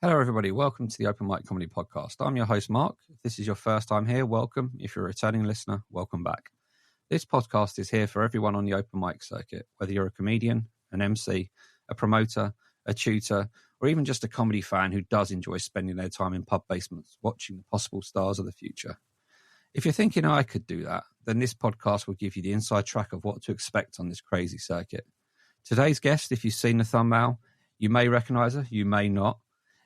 Hello, everybody. Welcome to the Open Mic Comedy Podcast. I'm your host, Mark. If this is your first time here, welcome. If you're a returning listener, welcome back. This podcast is here for everyone on the open mic circuit, whether you're a comedian, an MC, a promoter, a tutor, or even just a comedy fan who does enjoy spending their time in pub basements watching the possible stars of the future. If you're thinking I could do that, then this podcast will give you the inside track of what to expect on this crazy circuit. Today's guest, if you've seen the thumbnail, you may recognise her, you may not.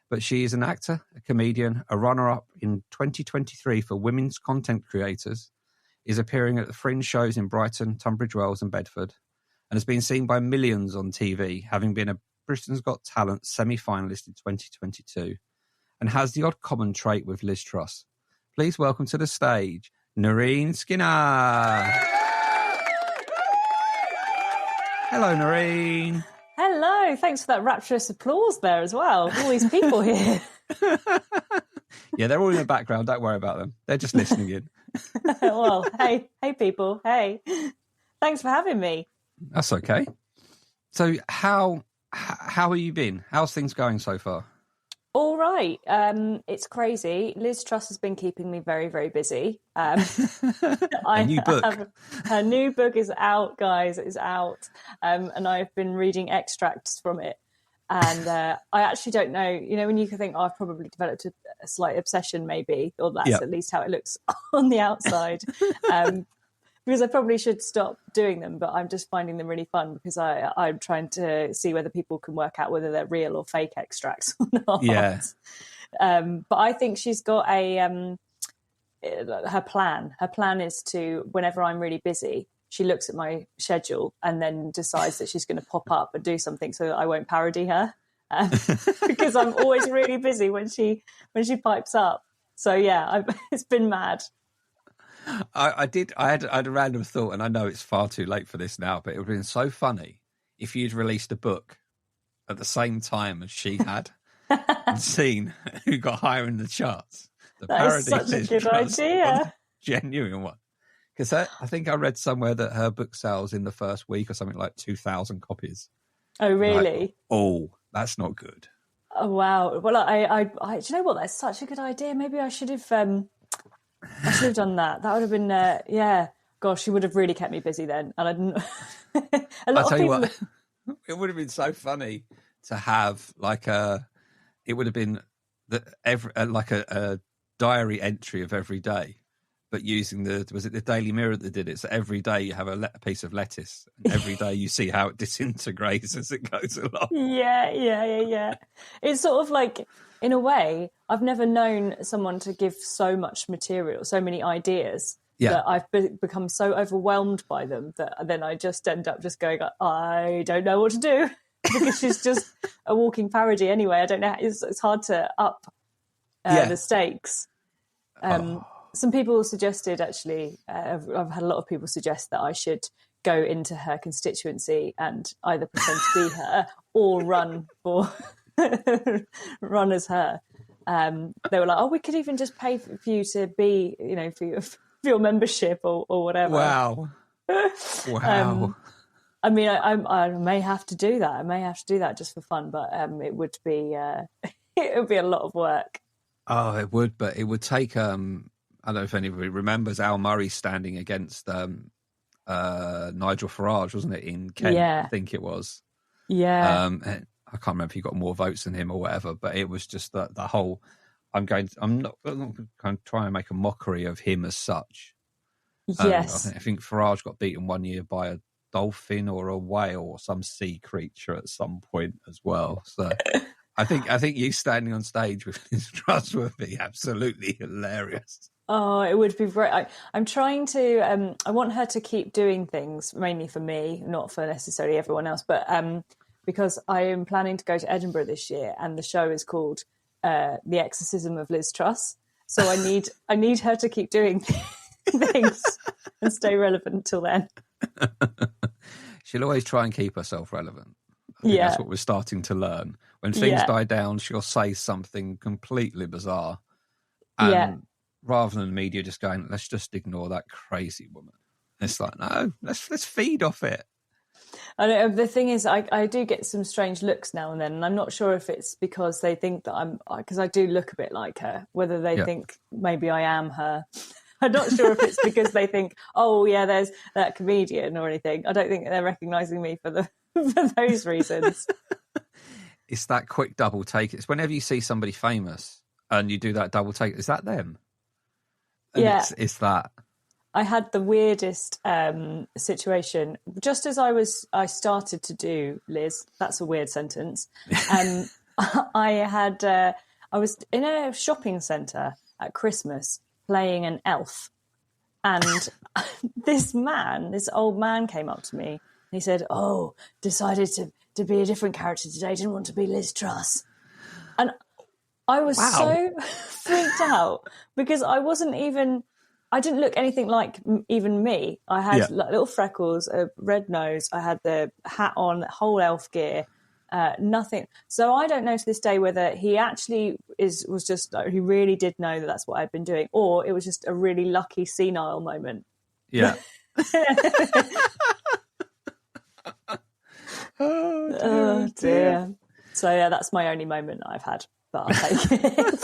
But she is an actor, a comedian, a runner-up in 2023 for Women's Content Creators, is appearing at the Fringe shows in Brighton, Tunbridge Wells and Bedford, and has been seen by millions on TV, having been a Britain's Got Talent semi-finalist in 2022, and has the odd common trait with Liz Truss. Please welcome to the stage, Nerine Skinner. Hello, Nerine. Hello, thanks for that rapturous applause there as well. All these people here. Yeah, they're all in the background. Don't worry about them. They're just listening in. Well, hey people, hey. Thanks for having me. That's okay. So how have you been? How's things going so far? All right. It's crazy. Liz Truss has been keeping me very, very busy. A new book. Her new book is out, guys. It is out. And I've been reading extracts from it. And I actually don't know, when you can think, I've probably developed a slight obsession maybe, or that's at least how it looks on the outside. Because I probably should stop doing them, but I'm just finding them really fun because I'm trying to see whether people can work out whether they're real or fake extracts or not. Yeah. But I think she's got her plan. Her plan is to, whenever I'm really busy, she looks at my schedule and then decides that she's going to pop up and do something so that I won't parody her. Because I'm always really busy when she pipes up. So yeah, it's been mad. I had a random thought, and I know it's far too late for this now, but it would have been so funny if you'd released a book at the same time as she had and seen who got higher in the charts. That is such a good idea. Genuine one. Because I think I read somewhere that her book sells in the first week or something like 2,000 copies. Oh, really? Like, that's not good. Oh, wow. Well, I do you know what? That's such a good idea. Maybe I should have done that. That would have been, yeah. Gosh, she would have really kept me busy then. And I didn't. I'll tell you what, it would have been so funny to have it would have been a diary entry of every day, but using was it the Daily Mirror that did it? So every day you have a piece of lettuce, and every day you see how it disintegrates as it goes along. Yeah. It's sort of like, in a way, I've never known someone to give so much material, so many ideas, that I've become so overwhelmed by them that then I just end up just going, I don't know what to do, because she's just a walking parody anyway. I don't know. It's hard to up the stakes. Some people suggested, actually, I've had a lot of people suggest that I should go into her constituency and either pretend to be her or run as her. They were like, we could even just pay for you to be, for your membership or whatever. Wow. I mean, I may have to do that. I may have to do that just for fun, but it would be it would be a lot of work. Oh, it would, but it would take. I don't know if anybody remembers Al Murray standing against Nigel Farage, wasn't it, in Kent? Yeah. I think it was. Yeah. I can't remember if he got more votes than him or whatever, but it was just the whole. I'm not going to try and make a mockery of him as such. Yes. I think Farage got beaten one year by a dolphin or a whale or some sea creature at some point as well. So I think you standing on stage with Liz Truss would be absolutely hilarious. Oh, it would be great. I'm trying to. I want her to keep doing things, mainly for me, not for necessarily everyone else, but because I am planning to go to Edinburgh this year, and the show is called "The Exorcism of Liz Truss." So I need her to keep doing things and stay relevant till then. She'll always try and keep herself relevant. I think that's what we're starting to learn. When things die down, she'll say something completely bizarre. And rather than the media just going, let's just ignore that crazy woman. It's like, no, let's feed off it. I don't, the thing is, I do get some strange looks now and then, and I'm not sure if it's because they think that because I do look a bit like her, whether they think maybe I am her. I'm not sure if it's because they think, oh yeah, there's that comedian or anything. I don't think they're recognising me for those reasons. It's that quick double take. It's whenever you see somebody famous and you do that double take, is that them? And yeah, it's that. I had the weirdest situation just as I started to do Liz. That's a weird sentence. I was in a shopping centre at Christmas playing an elf, and this old man came up to me and he said, "Oh, decided to be a different character today. Didn't want to be Liz Truss." And I was so freaked out because I didn't look anything like even me. I had little freckles, a red nose. I had the hat on, whole elf gear, nothing. So I don't know to this day whether he actually was just, he really did know that that's what I'd been doing, or it was just a really lucky senile moment. Yeah. Oh dear. So yeah, that's my only moment that I've had, but I'll take it.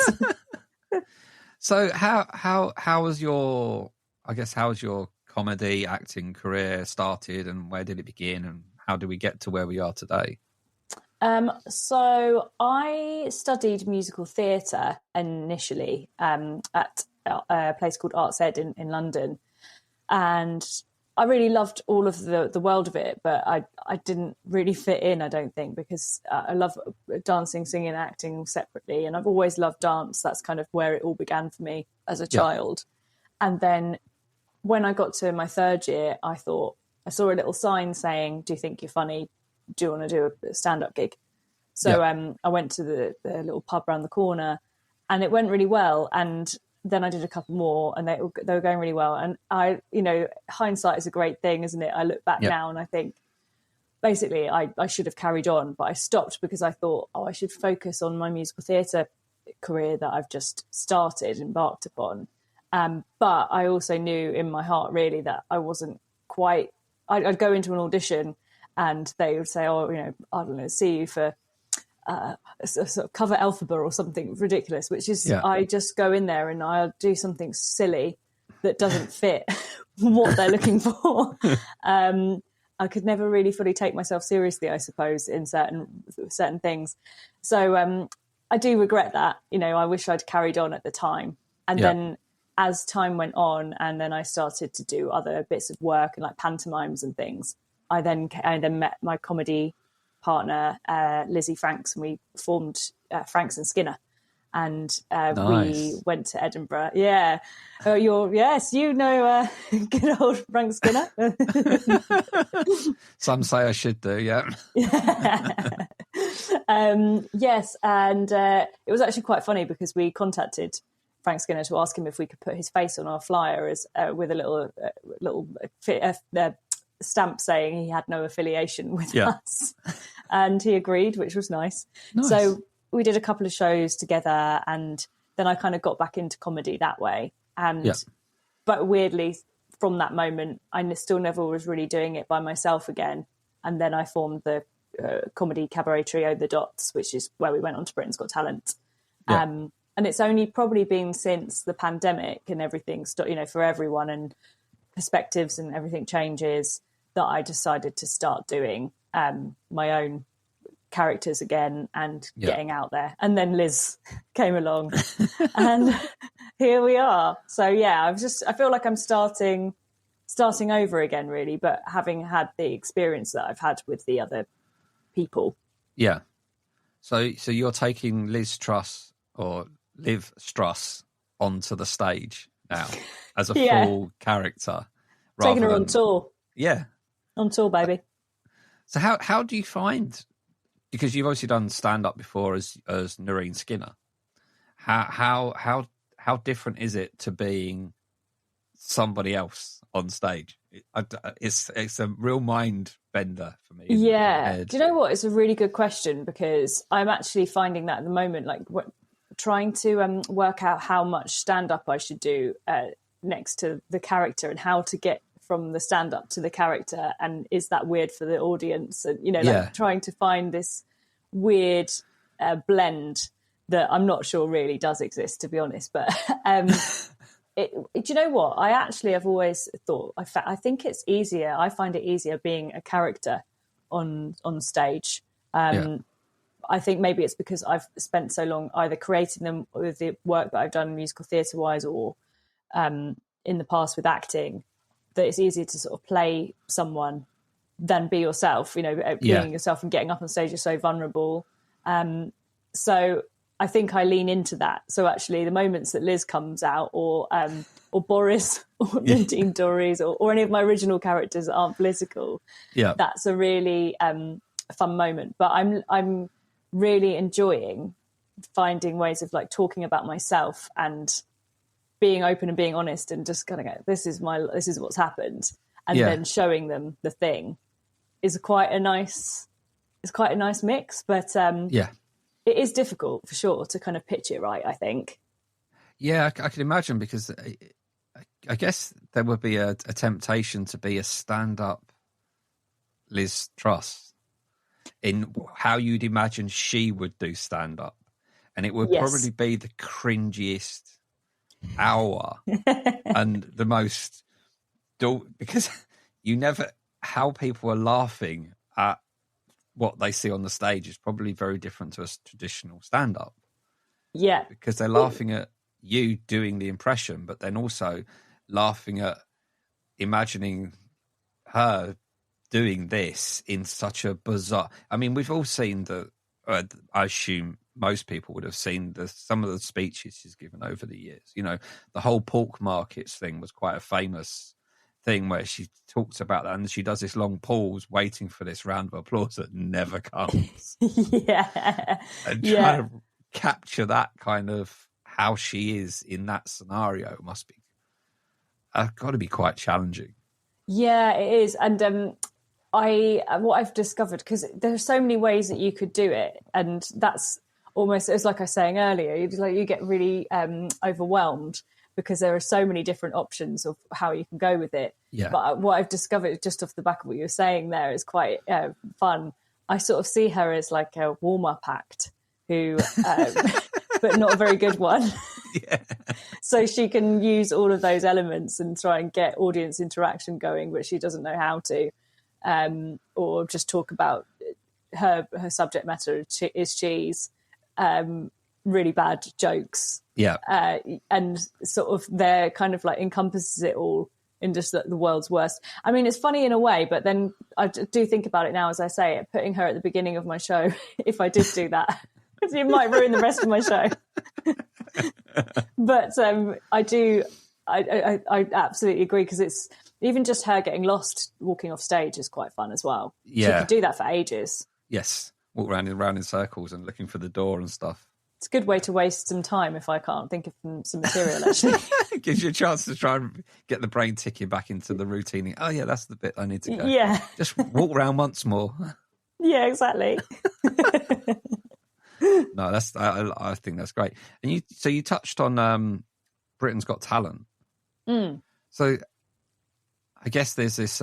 So how was your comedy acting career started, and where did it begin, and how did we get to where we are today? So I studied musical theatre initially at a place called Arts Ed in London, and I really loved all of the world of it, but I didn't really fit in, I don't think, because I love dancing, singing, acting separately, and I've always loved dance. That's kind of where it all began for me as a child. And then when I got to my third year, I saw a little sign saying, "Do you think you're funny? Do you want to do a stand-up gig?" So I went to the little pub around the corner, and it went really well. And then I did a couple more, and they were going really well. And hindsight is a great thing, isn't it? I look back now and I think, basically, I should have carried on, but I stopped because I thought, I should focus on my musical theatre career that I've just embarked upon. But I also knew in my heart, really, that I wasn't quite. I'd go into an audition, and they would say, I don't know, see you for a sort of cover Elphaba or something ridiculous, which is I just go in there and I'll do something silly that doesn't fit what they're looking for. I could never really fully take myself seriously, I suppose, in certain things. So I do regret that. I wish I'd carried on at the time. And then as time went on, and then I started to do other bits of work and like pantomimes and things, I then met my comedy partner, Lizzie Franks, and we formed Franks and Skinner, and we went to Edinburgh. Yeah, good old Frank Skinner. Some say I should do, yeah. Yes, and it was actually quite funny because we contacted Frank Skinner to ask him if we could put his face on our flyer with a little stamp saying he had no affiliation with us, and he agreed, which was nice. So we did a couple of shows together, and then I kind of got back into comedy that way. But weirdly, from that moment, I still never was really doing it by myself again. And then I formed the comedy cabaret trio, The Dots, which is where we went on to Britain's Got Talent. And it's only probably been since the pandemic and everything, for everyone, and perspectives and everything changes, that I decided to start doing my own characters again and getting out there. And then Liz came along and here we are. So I feel like I'm starting over again, really, but having had the experience that I've had with the other people. Yeah. So you're taking Liz Truss or Liv Struss onto the stage now as a full character. Taking her on tour. Yeah. On tour, baby. So how do you find, because you've obviously done stand-up before as Nerine Skinner, how different is it to being somebody else on stage? It's a real mind bender for me. Yeah. Do you know what? It's a really good question, because I'm actually finding that at the moment, like trying to work out how much stand-up I should do next to the character and how to get from the stand-up to the character, and is that weird for the audience? And, you know, like trying to find this weird blend that I'm not sure really does exist, to be honest. But do you know what? I actually have always thought, I think it's easier. I find it easier being a character on stage. I think maybe it's because I've spent so long either creating them with the work that I've done musical theatre wise, or in the past with acting, that it's easier to sort of play someone than be yourself. You know, being yourself and getting up on stage is so vulnerable. So I think I lean into that. So actually the moments that Liz comes out, or Boris, or Nadine Dorries, or any of my original characters that aren't political, that's a really fun moment. But I'm really enjoying finding ways of like talking about myself and being open and being honest, and just kind of go, this is what's happened, and then showing them the thing is quite a nice mix. But it is difficult for sure to kind of pitch it right, I think. Yeah, I can imagine, because I guess there would be a temptation to be a stand-up Liz Truss in how you'd imagine she would do stand-up. And it would probably be the cringiest hour and the most... Because you never... How people are laughing at what they see on the stage is probably very different to a traditional stand-up. Yeah. Because they're laughing at you doing the impression, but then also laughing at imagining her doing this in such a bizarre... I mean, we've all seen I assume most people would have seen some of the speeches she's given over the years. You know, the whole pork markets thing was quite a famous thing, where she talks about that, and she does this long pause waiting for this round of applause that never comes. And trying to capture that kind of how she is in that scenario must be got to be quite challenging. Yeah, it is. And what I've discovered, because there are so many ways that you could do it, and that's almost, it's like I was saying earlier, you get really overwhelmed because there are so many different options of how you can go with it. Yeah. But what I've discovered just off the back of what you were saying there is quite fun. I sort of see her as like a warm-up act who, but not a very good one. Yeah. So she can use all of those elements and try and get audience interaction going, but she doesn't know how to, or just talk about her subject matter is cheese, really bad jokes. Yeah. And sort of they're kind of like encompasses it all in just the world's worst. I mean, it's funny in a way, but then I do think about it now as I say it, putting her at the beginning of my show, if I did do that, it might ruin the rest of my show. But I absolutely agree, because it's even just her getting lost walking off stage is quite fun as well. Yeah. She could do that for ages. Yes. Walk around in circles and looking for the door and stuff. It's a good way to waste some time if I can't think of some material, actually. It gives you a chance to try and get the brain ticking back into the routine. Oh, yeah, that's the bit I need to go. Yeah. Just walk around once more. Yeah, exactly. No, I think that's great. And you touched on Britain's Got Talent. So I guess there's this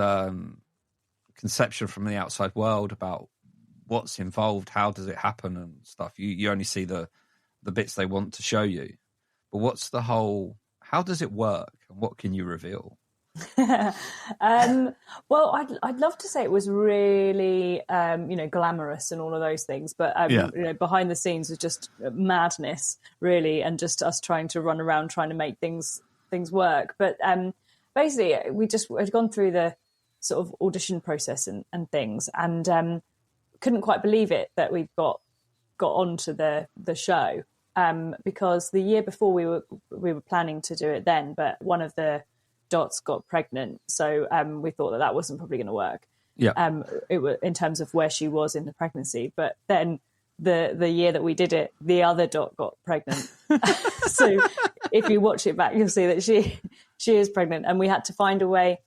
conception from the outside world about what's involved, how does it happen and stuff. You only see the bits they want to show you. But what's the whole, how does it work and what can you reveal? Well, I'd love to say it was really, glamorous and all of those things, but behind the scenes was just madness, really, and just us trying to run around trying to make things work. But basically, we'd gone through the sort of audition process and things, and couldn't quite believe it that we got onto the show, because the year before we were planning to do it then, but one of the Dots got pregnant, so we thought that wasn't probably going to work. Yeah. It was in terms of where she was in the pregnancy, but then the year that we did it, the other Dot got pregnant. So if you watch it back, you'll see that she is pregnant, and we had to find a way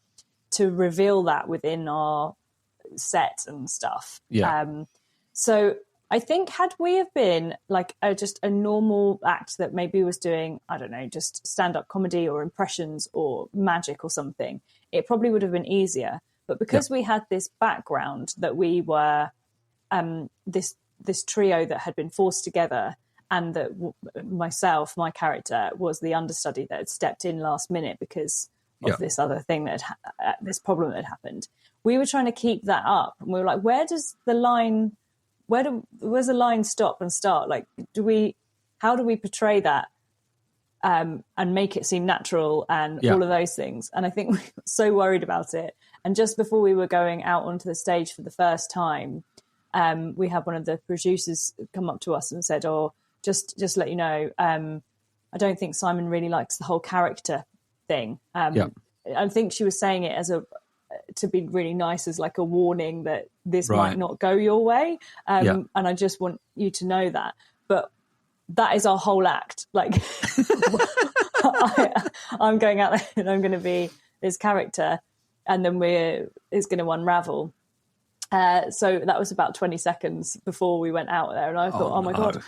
to reveal that within our set and stuff. Yeah. So I think had we have been like just a normal act that maybe was doing, I don't know, just stand-up comedy or impressions or magic or something, it probably would have been easier. But because we had this background that we were this trio that had been forced together, and that myself, my character, was the understudy that had stepped in last minute because of this other thing that this problem that had happened. We were trying to keep that up, and we were like, where's the line stop and start? Like, how do we portray that and make it seem natural and all of those things? And I think we were so worried about it. And just before we were going out onto the stage for the first time, we had one of the producers come up to us and said, just let you know, I don't think Simon really likes the whole character thing. I think she was saying it to be really nice, as like a warning that this might not go your way. And I just want you to know that. But that is our whole act. Like, I'm going out there and I'm going to be this character, and then it's going to unravel. So that was about 20 seconds before we went out there, and I thought, oh my God.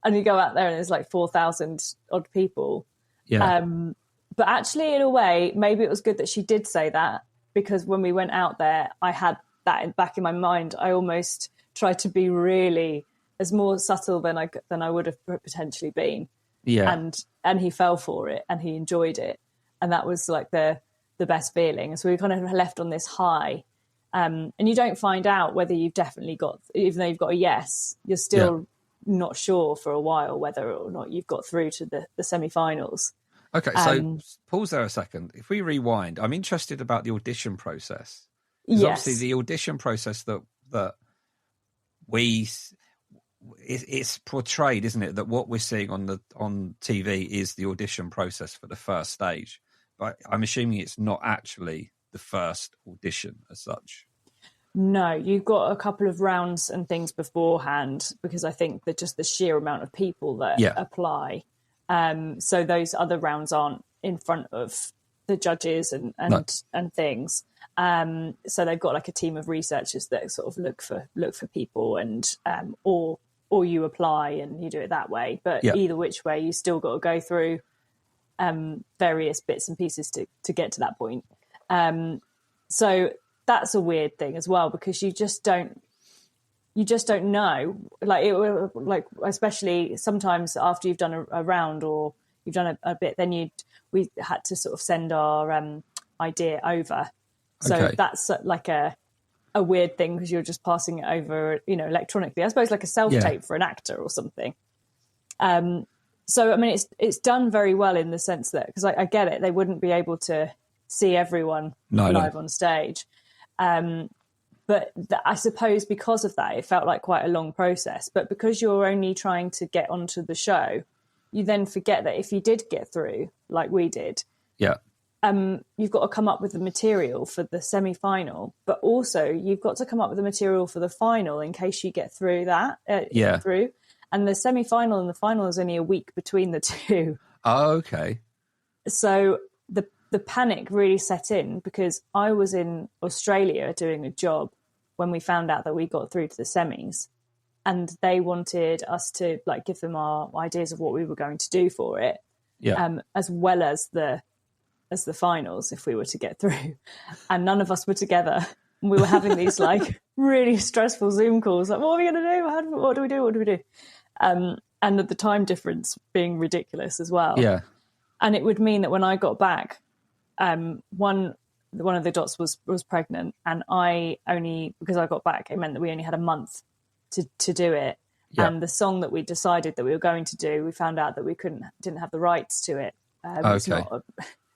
And you go out there and there's like 4,000 odd people. But actually, in a way, maybe it was good that she did say that, because when we went out there, I had that back in my mind. I almost tried to be really as more subtle than I would have potentially been. And he fell for it and he enjoyed it, and that was like the best feeling. And so we kind of left on this high. And you don't find out whether you've definitely got, even though you've got a yes, you're still not sure for a while whether or not you've got through to the semi-finals. Okay, so pause there a second. If we rewind, I'm interested about the audition process. Yes. Obviously, the audition process that it's portrayed, isn't it? That what we're seeing on TV is the audition process for the first stage. But I'm assuming it's not actually the first audition as such. No, you've got a couple of rounds and things beforehand, because I think that just the sheer amount of people that apply. So those other rounds aren't in front of the judges and things. So they've got like a team of researchers that sort of look for people, and or you apply and you do it that way. But either which way, you still got to go through various bits and pieces to get to that point. So that's a weird thing as well, because you just don't know, like especially sometimes after you've done a round or you've done a bit, then we had to sort of send our idea over. So that's like a weird thing, because you're just passing it over, electronically. I suppose like a self-tape for an actor or something. So, I mean, it's done very well in the sense that, because I get it, they wouldn't be able to see everyone live on stage. But I suppose because of that, it felt like quite a long process. But because you're only trying to get onto the show, you then forget that if you did get through, like we did, you've got to come up with the material for the semi-final, but also you've got to come up with the material for the final in case you get through that. Through. And the semi-final and the final is only a week between the two. Oh, okay. So the panic really set in, because I was in Australia doing a job when we found out that we got through to the semis, and they wanted us to like give them our ideas of what we were going to do for it, as well as the finals if we were to get through. And none of us were together. We were having these like really stressful Zoom calls, like, what are we going to do? What do we do? And the time difference being ridiculous as well. Yeah. And it would mean that when I got back, one of the dots was pregnant, and because I got back, it meant that we only had a month to do it. Yeah. And the song that we decided that we were going to do, we found out that we didn't have the rights to it.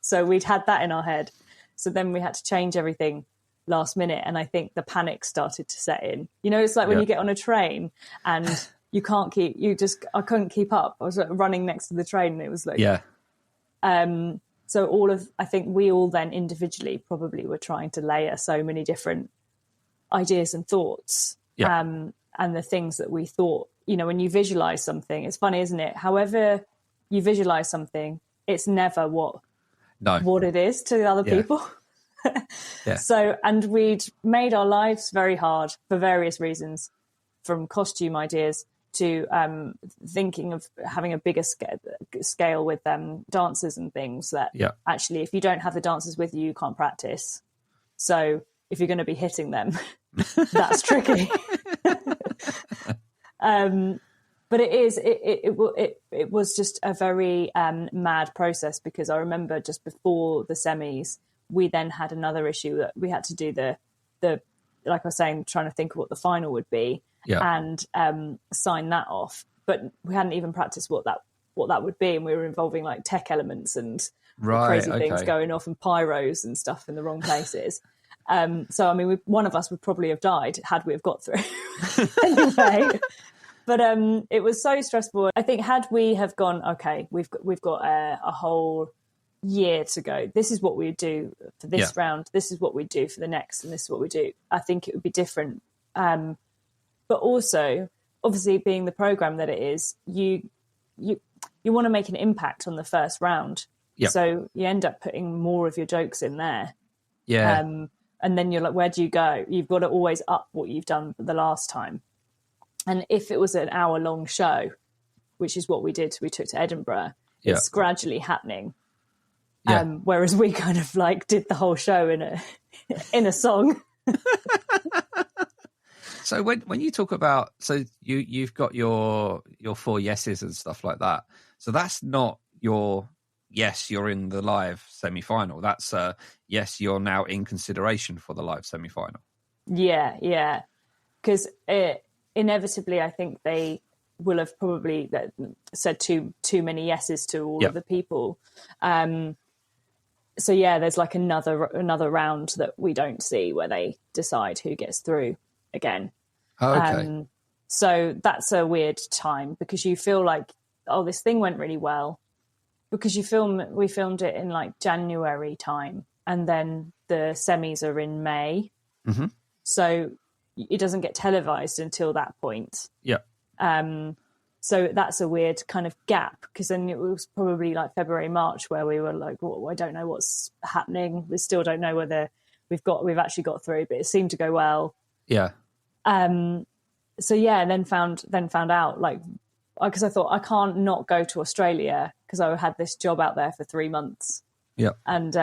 So we'd had that in our head. So then we had to change everything last minute, and I think the panic started to set in. It's like when you get on a train and you can't I couldn't keep up. I was like running next to the train, and it was like so I think we all then individually probably were trying to layer so many different ideas and thoughts, and the things that we thought, when you visualize something, it's funny, isn't it? However you visualize something, it's never what it is to the other people. So, and we'd made our lives very hard for various reasons. from costume ideas to thinking of having a bigger scale with dancers and things, that actually if you don't have the dancers with you, you can't practice. So if you're going to be hitting them, that's tricky. But it was just a very mad process, because I remember just before the semis, we then had another issue that we had to do the like I was saying, trying to think of what the final would be and sign that off. But we hadn't even practiced what that would be, and we were involving like tech elements and crazy things going off and pyros and stuff in the wrong places. So I mean, one of us would probably have died had we have got through anyway. But it was so stressful. I think had we have gone, okay, we've got a whole year to go. This is what we do for this round. This is what we do for the next, and this is what we do. I think it would be different. But also, obviously, being the program that it is, you want to make an impact on the first round. Yep. So you end up putting more of your jokes in there. Yeah. And then you're like, where do you go? You've got to always up what you've done the last time. And if it was an hour-long show, which is what we did, we took to Edinburgh, it's gradually happening. Yeah. Whereas we kind of like did the whole show in a song. So when you talk about, so you've got your 4 yeses and stuff like that. So that's not your yes, you're in the live semi-final. That's yes, you're now in consideration for the live semi-final. Yeah. Because inevitably, I think they will have probably said too many yeses to all of the people. So there's like another round that we don't see where they decide who gets through again. Oh, okay. So that's a weird time, because you feel like, oh, this thing went really well, because we filmed it in like January time, and then the semis are in May. Mm-hmm. So it doesn't get televised until that point. Yeah. So that's a weird kind of gap, because then it was probably like February, March, where we were like, well, I don't know what's happening. We still don't know whether we've actually got through, but it seemed to go well. Yeah. So and then found out, like, because I thought I can't not go to Australia, because I had this job out there for 3 months. Yeah. And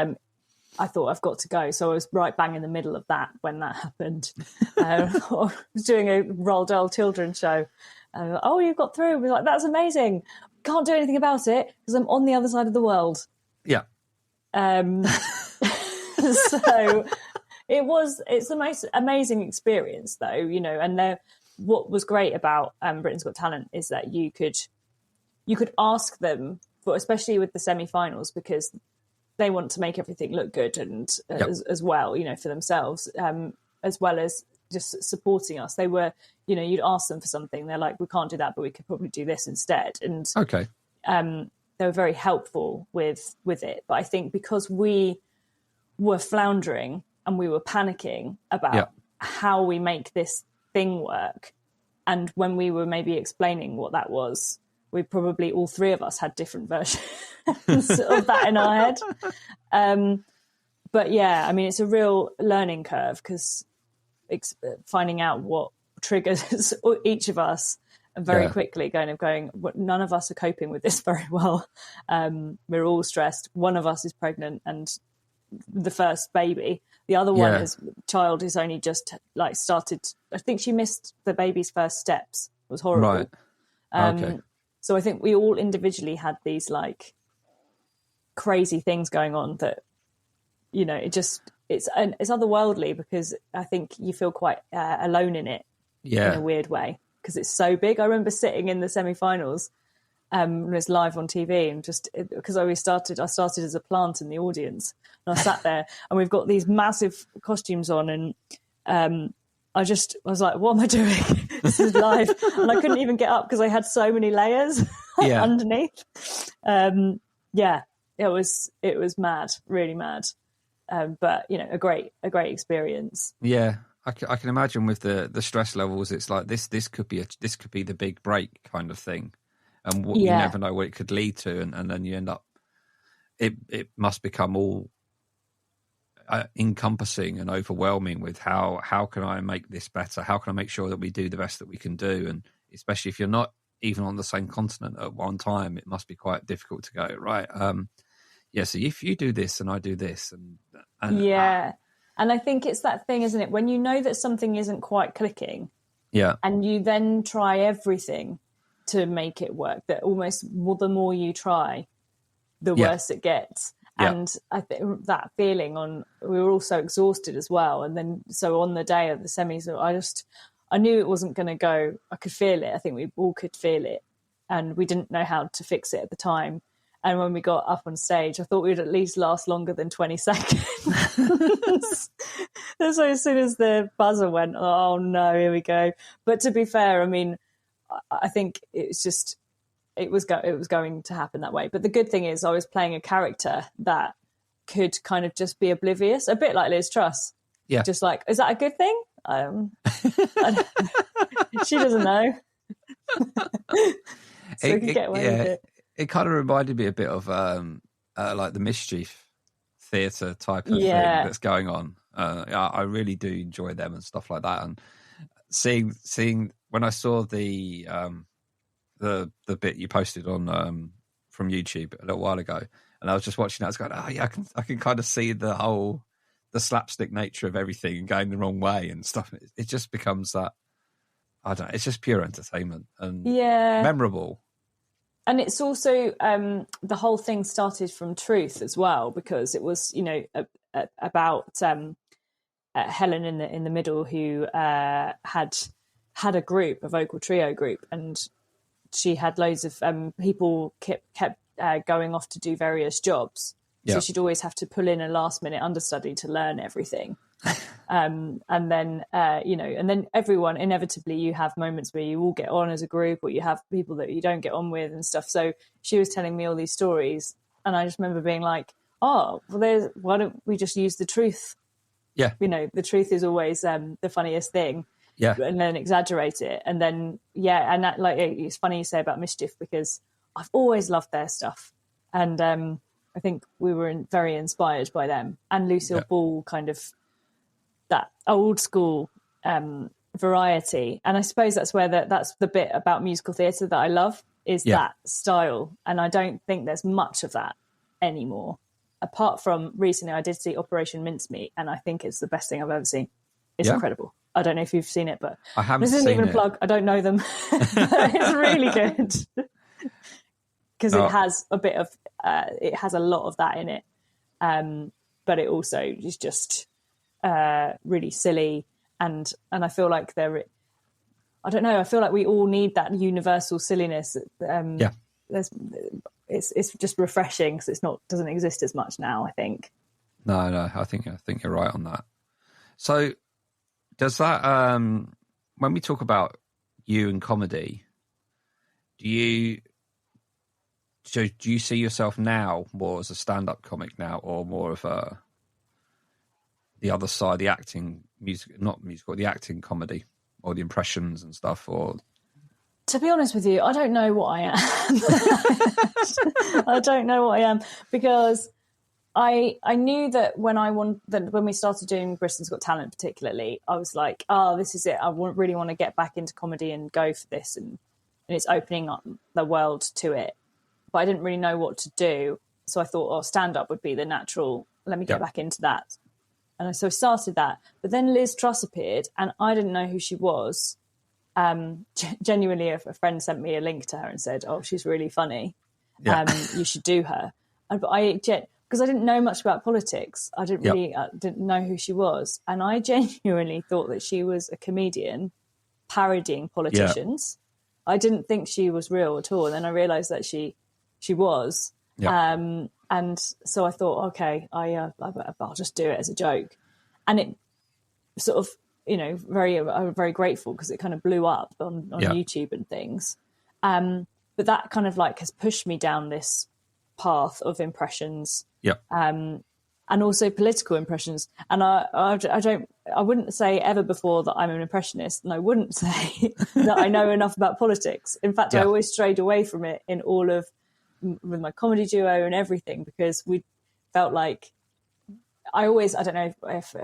I thought, I've got to go. So I was right bang in the middle of that when that happened. I was doing a Roald Dahl children's show. Oh, you got through. We're like, that's amazing. Can't do anything about it because I'm on the other side of the world. Yeah. So it's the most amazing experience, though, you know. And what was great about Britain's Got Talent is that you could ask them, but especially with the semi-finals, because they want to make everything look good and as well, you know, for themselves, as well as just supporting us. They were, you know, you'd ask them for something, they're like, we can't do that, but we could probably do this instead. And they were very helpful with it. But I think because we were floundering and we were panicking about how we make this thing work, and when we were maybe explaining what that was, we probably, all three of us, had different versions of that in our head. But I mean, it's a real learning curve, because finding out what triggers each of us, and very quickly going, none of us are coping with this very well. We're all stressed. One of us is pregnant and the first baby. The other one is child who's only just like started. I think she missed the baby's first steps. It was horrible. Right. So I think we all individually had these like crazy things going on that, you know, it's otherworldly, because I think you feel quite alone in it in a weird way, because it's so big. I remember sitting in the semi-finals when it was live on TV, and just because I started as a plant in the audience, and I sat there, and we've got these massive costumes on, and I was like, what am I doing? This is live. And I couldn't even get up because I had so many layers underneath. It was mad, really mad. But, you know, a great experience. Yeah, I can imagine with the stress levels, it's like this could be the big break kind of thing. And you never know what it could lead to. And then you end up, it must become all encompassing and overwhelming with how can I make this better? How can I make sure that we do the best that we can do? And especially if you're not even on the same continent at one time, it must be quite difficult to go, right. So if you do this and I do this and and I think it's that thing, isn't it, when you know that something isn't quite clicking, and you then try everything to make it work, that almost the more you try, the worse it gets. And I think that feeling we were all so exhausted as well. And then, so on the day of the semis, I knew it wasn't going to go. I could feel it. I think we all could feel it. And we didn't know how to fix it at the time. And when we got up on stage, I thought we'd at least last longer than 20 seconds. So as soon as the buzzer went, oh no, here we go. But to be fair, I mean, I think it was going to happen that way. But the good thing is I was playing a character that could kind of just be oblivious, a bit like Liz Truss. Yeah. Just like, is that a good thing? She doesn't know. So we could get away with it. It kind of reminded me a bit of like the mischief theatre type of thing that's going on. I really do enjoy them and stuff like that. And seeing when I saw the bit you posted on from YouTube a little while ago, and I was just watching that, I was going, oh yeah, I can kind of see the slapstick nature of everything going the wrong way and stuff. It just becomes that, I don't know, it's just pure entertainment and memorable. And it's also the whole thing started from Truth as well, because it was, about Helen in the middle, who had a group, a vocal trio group, and she had loads of people kept going off to do various jobs. So she'd always have to pull in a last minute understudy to learn everything. And then everyone, inevitably you have moments where you all get on as a group, or you have people that you don't get on with and stuff. So she was telling me all these stories, and I just remember being like, oh, well, why don't we just use the truth? Yeah. The truth is always the funniest thing. Yeah. And then exaggerate it. And then, and that, like, it's funny you say about Mischief, because I've always loved their stuff. And I think we were very inspired by them. And Lucille Ball, kind of that old school variety. And I suppose that's where that's the bit about musical theatre that I love, is that style. And I don't think there's much of that anymore. Apart from recently, I did see Operation Mincemeat, and I think it's the best thing I've ever seen. It's incredible. I don't know if you've seen it, but I haven't. This isn't even a plug. I don't know them. But it's really good, because it has a bit of it has a lot of that in it, but it also is just really silly, and I feel like I don't know. I feel like we all need that universal silliness. It's just refreshing, because doesn't exist as much now, I think. No, I think you're right on that. So does that when we talk about you and comedy, do you see yourself now more as a stand-up comic now, or more of the other side, the acting the acting comedy, or the impressions and stuff? Or, to be honest with you, I don't know what I am. I don't know what I am, because I knew that when we started doing Britain's Got Talent, particularly, I was like, oh, this is it. I really want to get back into comedy and go for this, and it's opening up the world to it. But I didn't really know what to do, so I thought, stand-up would be the natural. Let me get back into that, and so I started that. But then Liz Truss appeared, and I didn't know who she was. Genuinely, a friend sent me a link to her and said, oh, she's really funny. You should do her. Because I didn't know much about politics. I didn't really didn't know who she was. And I genuinely thought that she was a comedian parodying politicians. I didn't think she was real at all. And then I realised that she was. And so I thought, okay, I'll just do it as a joke. And it sort of, I'm very grateful, because it kind of blew up on YouTube and things. But that kind of like has pushed me down this path of impressions, and also political impressions. And I wouldn't say ever before that I'm an impressionist, and I wouldn't say that I know enough about politics. In fact, I always strayed away from it in with my comedy duo and everything, because we felt like I don't know if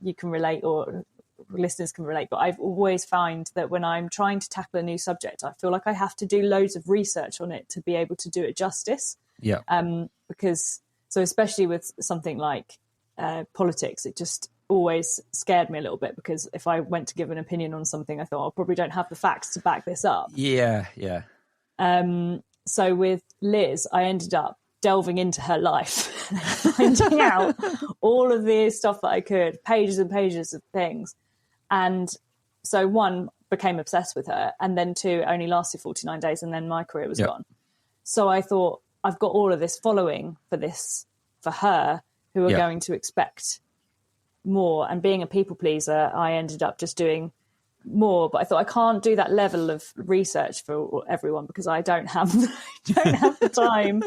you can relate or listeners can relate, but I've always find that when I'm trying to tackle a new subject, I feel like I have to do loads of research on it to be able to do it justice. Yeah. Because, so especially with something like politics, it just always scared me a little bit, because if I went to give an opinion on something, I thought I probably don't have the facts to back this up. Yeah. So with Liz, I ended up delving into her life, finding out all of the stuff that I could, pages and pages of things. And so one, became obsessed with her, and then two, only lasted 49 days and then my career was gone. So I thought, I've got all of this following for her, who are going to expect more. And being a people pleaser, I ended up just doing more, but I thought I can't do that level of research for everyone because I don't have the time.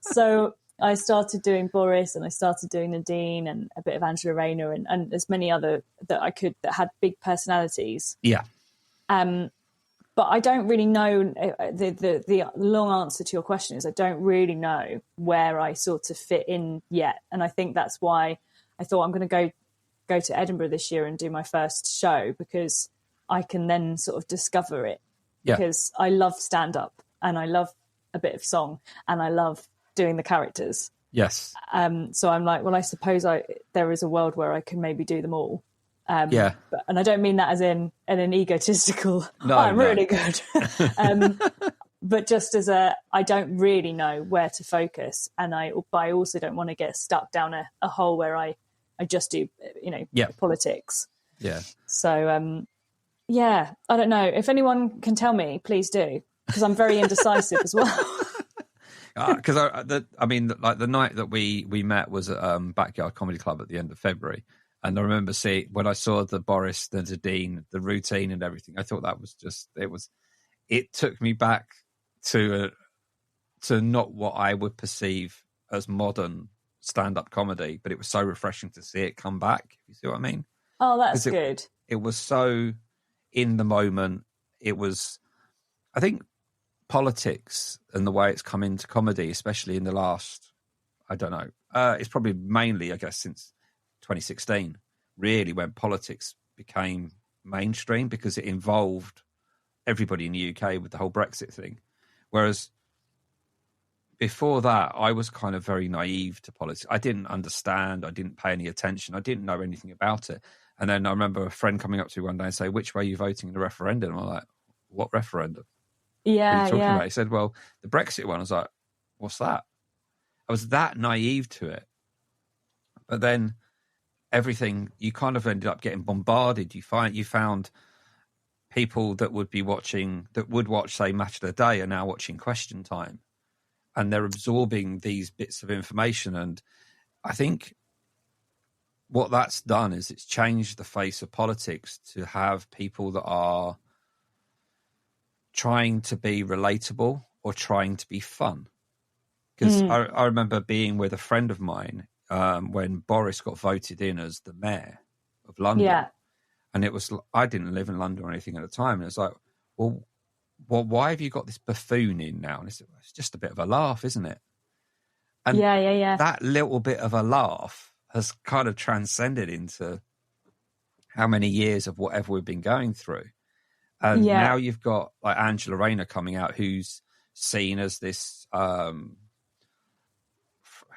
So I started doing Boris, and I started doing Nadine, and a bit of Angela Rayner, and as many other that I could, that had big personalities. Yeah. But I don't really know, the long answer to your question is I don't really know where I sort of fit in yet. And I think that's why I thought I'm going to go to Edinburgh this year and do my first show, because I can then sort of discover it. Because I love stand-up, and I love a bit of song, and I love doing the characters. Yes. So I'm like, well, I suppose there is a world where I can maybe do them all. And I don't mean that as in an egotistical, I'm really good. But just as I don't really know where to focus. And I also don't want to get stuck down a hole where I just do, politics. Yeah. So, I don't know. If anyone can tell me, please do, because I'm very indecisive as well. Because the night that we met was at Backyard Comedy Club at the end of February. And I remember when I saw the Boris, the Nadine, the routine and everything, I thought that was it took me back to not what I would perceive as modern stand-up comedy, but it was so refreshing to see it come back. If you see what I mean? Oh, that's good. It was so in the moment. It was, I think, politics and the way it's come into comedy, especially in the last, I don't know, it's probably mainly, I guess, since 2016, really, when politics became mainstream, because it involved everybody in the UK with the whole Brexit thing. Whereas before that, I was kind of very naive to politics. I didn't understand. I didn't pay any attention. I didn't know anything about it. And then I remember a friend coming up to me one day and say, "Which way are you voting in the referendum?" I'm like, "What referendum? Yeah, what are you talking about?" He said, "Well, the Brexit one." I was like, "What's that?" I was that naive to it. But then everything, you kind of ended up getting bombarded. You found people that would watch, say, Match of the Day, are now watching Question Time, and they're absorbing these bits of information. And I think what that's done is it's changed the face of politics to have people that are trying to be relatable or trying to be fun. Because I remember being with a friend of mine when Boris got voted in as the mayor of London. Yeah. And it was, I didn't live in London or anything at the time. And it's like, well, why have you got this buffoon in now? And it's just a bit of a laugh, isn't it? And that little bit of a laugh has kind of transcended into how many years of whatever we've been going through. And now you've got like Angela Rayner coming out, who's seen as this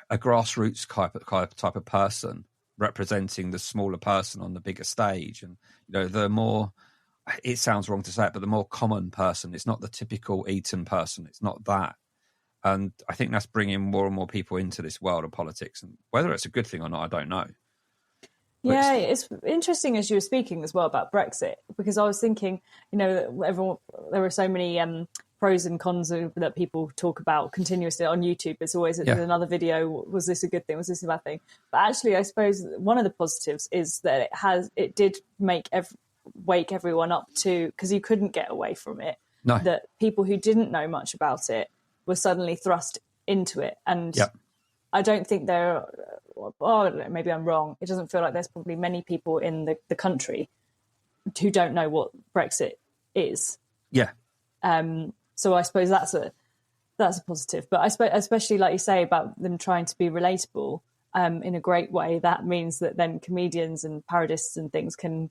a grassroots type of person, representing the smaller person on the bigger stage. And, the more, it sounds wrong to say it, but the more common person. It's not the typical Eton person. It's not that. And I think that's bringing more and more people into this world of politics. And whether it's a good thing or not, I don't know. Yeah, it's interesting as you were speaking as well about Brexit, because I was thinking, there are so many pros and cons that people talk about continuously on YouTube. It's always another video. Was this a good thing? Was this a bad thing? But actually, I suppose one of the positives is that it did wake everyone up to, because you couldn't get away from it. No. That people who didn't know much about it were suddenly thrust into it. And I don't think maybe I'm wrong. It doesn't feel like there's probably many people in the country who don't know what Brexit is. Yeah. So I suppose that's a positive. But I suppose, especially like you say about them trying to be relatable, in a great way, that means that then comedians and parodists and things can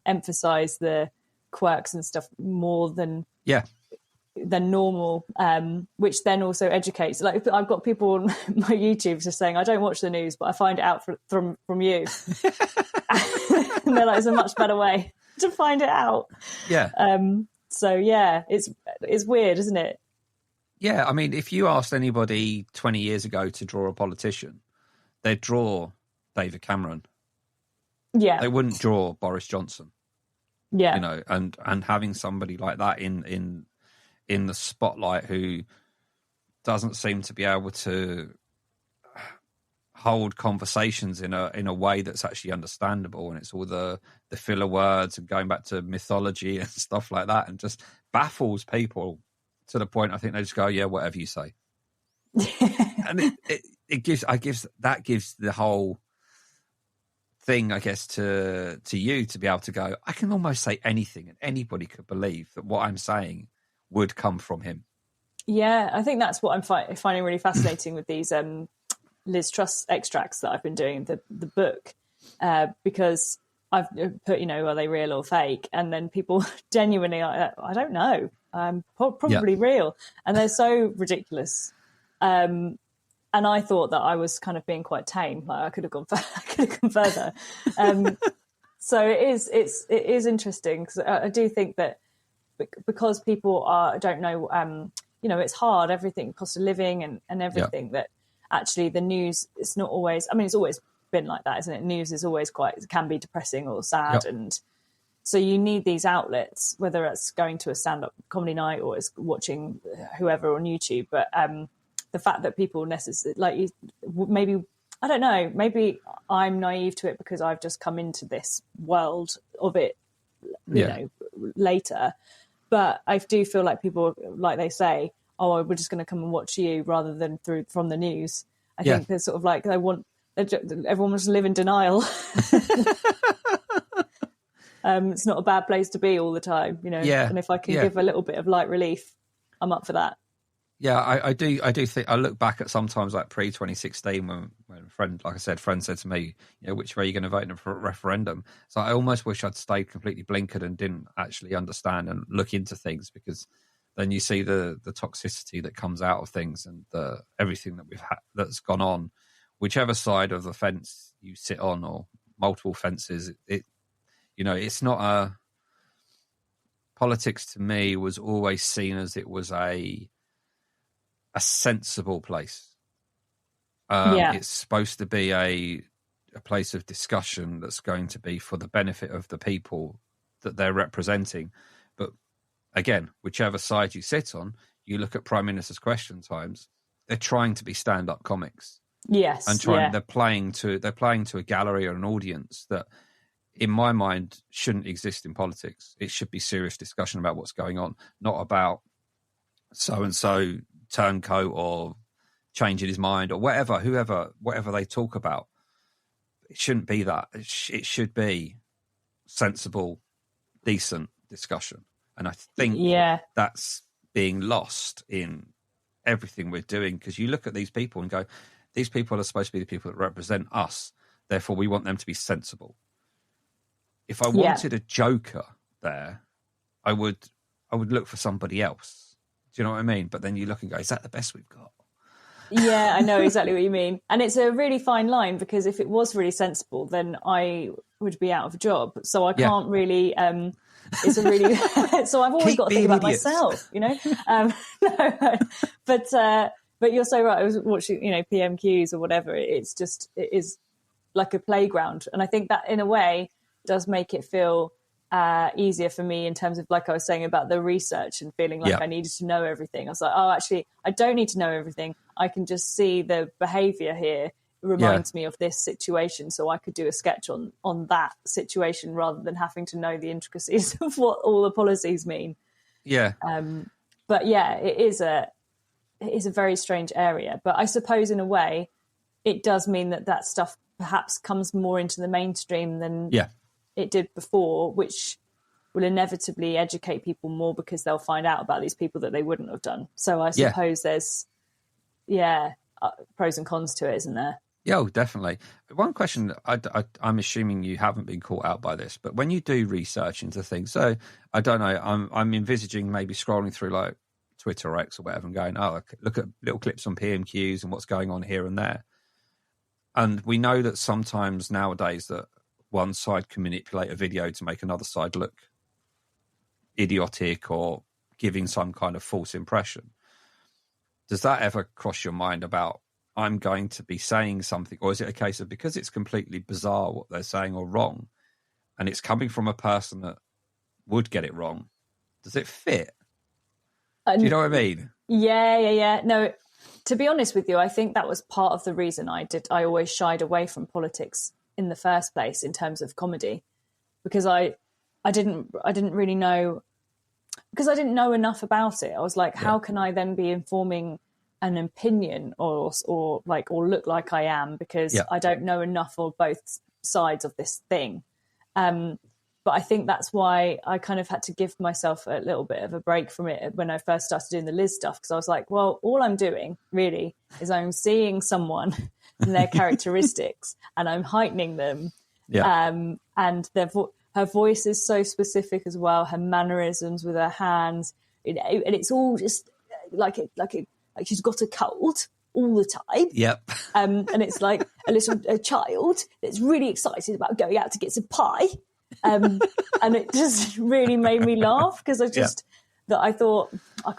emphasize the quirks and stuff more than normal, which then also educates. Like, I've got people on my YouTube just saying, I don't watch the news, but I find it out from you. And they're like, it's a much better way to find it out. So yeah, it's weird, isn't it? Yeah, I mean, if you asked anybody 20 years ago to draw a politician, they'd draw David Cameron. Yeah. They wouldn't draw Boris Johnson. Yeah. You know, and having somebody like that in the spotlight who doesn't seem to be able to hold conversations in a way that's actually understandable, and it's all the filler words and going back to mythology and stuff like that, and just baffles people to the point I think they just go, yeah, whatever you say. And it gives the whole thing, I guess, to you to be able to go, I can almost say anything and anybody could believe that what I'm saying would come from him. Yeah, I think that's what I'm finding really fascinating with these Liz Truss extracts that I've been doing, the book, because I've put, are they real or fake? And then people genuinely are, I don't know, probably real. And they're so ridiculous. And I thought that I was kind of being quite tame. Like, I could have gone further. So it is interesting, because I do think that because people don't know, it's hard, everything, cost of living and everything, that actually the news is not always, I mean, it's always been like that, isn't it? News is always can be depressing or sad. And so you need these outlets, whether it's going to a stand-up comedy night or it's watching whoever on YouTube. But the fact that people maybe, I don't know, maybe I'm naive to it because I've just come into this world of it, you know, later. But I do feel like people, like they say, oh, we're just going to come and watch you rather than from the news. I think they're sort of like, everyone wants to live in denial. It's not a bad place to be all the time, and if I can give a little bit of light relief, I'm up for that. Yeah, I do think, I look back at sometimes like pre-2016 when a friend said to me, which way are you going to vote in a referendum? So I almost wish I'd stayed completely blinkered and didn't actually understand and look into things, because then you see the toxicity that comes out of things and everything that we've had that's gone on, whichever side of the fence you sit on, or multiple fences. It's not politics to me was always seen as it was a sensible place. It's supposed to be a place of discussion that's going to be for the benefit of the people that they're representing. But again, whichever side you sit on, you look at Prime Minister's Question Times, they're trying to be stand-up comics. Yes. And they're playing to a gallery or an audience that, in my mind, shouldn't exist in politics. It should be serious discussion about what's going on, not about so-and-so turncoat or changing his mind or whatever they talk about. It shouldn't be that. It should be sensible, decent discussion. And I think that's being lost in everything we're doing, because you look at these people and go, these people are supposed to be the people that represent us. Therefore, we want them to be sensible. If I wanted a joker there, I would look for somebody else. Do you know what I mean? But then you look and go, is that the best we've got? Yeah, I know exactly what you mean. And it's a really fine line, because if it was really sensible, then I would be out of a job. So I can't really, it's a really, so I've always got to think about myself, No, but you're so right. I was watching, PMQs or whatever. It is like a playground. And I think that in a way does make it feel easier for me, in terms of, like I was saying about the research and feeling like I needed to know everything. I was like, oh, actually, I don't need to know everything. I can just see the behaviour here reminds me of this situation, so I could do a sketch on that situation rather than having to know the intricacies of what all the policies mean. Yeah. But yeah, it is a very strange area. But I suppose in a way, it does mean that stuff perhaps comes more into the mainstream than it did before, which will inevitably educate people more, because they'll find out about these people that they wouldn't have done. So I suppose there's, pros and cons to it, isn't there? Yeah, oh, definitely. One question, I'm assuming you haven't been caught out by this, but when you do research into things, so I don't know, I'm envisaging maybe scrolling through like Twitter or X or whatever and going, oh, look at little clips on PMQs and what's going on here and there. And we know that sometimes nowadays that one side can manipulate a video to make another side look idiotic or giving some kind of false impression. Does that ever cross your mind about, I'm going to be saying something, or is it a case of because it's completely bizarre what they're saying or wrong, and it's coming from a person that would get it wrong, does it fit? Do you know what I mean? Yeah. No, to be honest with you, I think that was part of the reason I always shied away from politics in the first place in terms of comedy, because I didn't really know, because I didn't know enough about it. I was like, how can I then be informing an opinion or look like I am, because I don't know enough of both sides of this thing. But I think that's why I kind of had to give myself a little bit of a break from it when I first started doing the Liz stuff, because I was like, well, all I'm doing really is I'm seeing someone and their characteristics and I'm heightening them. And her voice is so specific as well, her mannerisms with her hands, and it's all just like she's got a cold all the time. Yep. And it's like a child that's really excited about going out to get some pie. And it just really made me laugh, because I thought I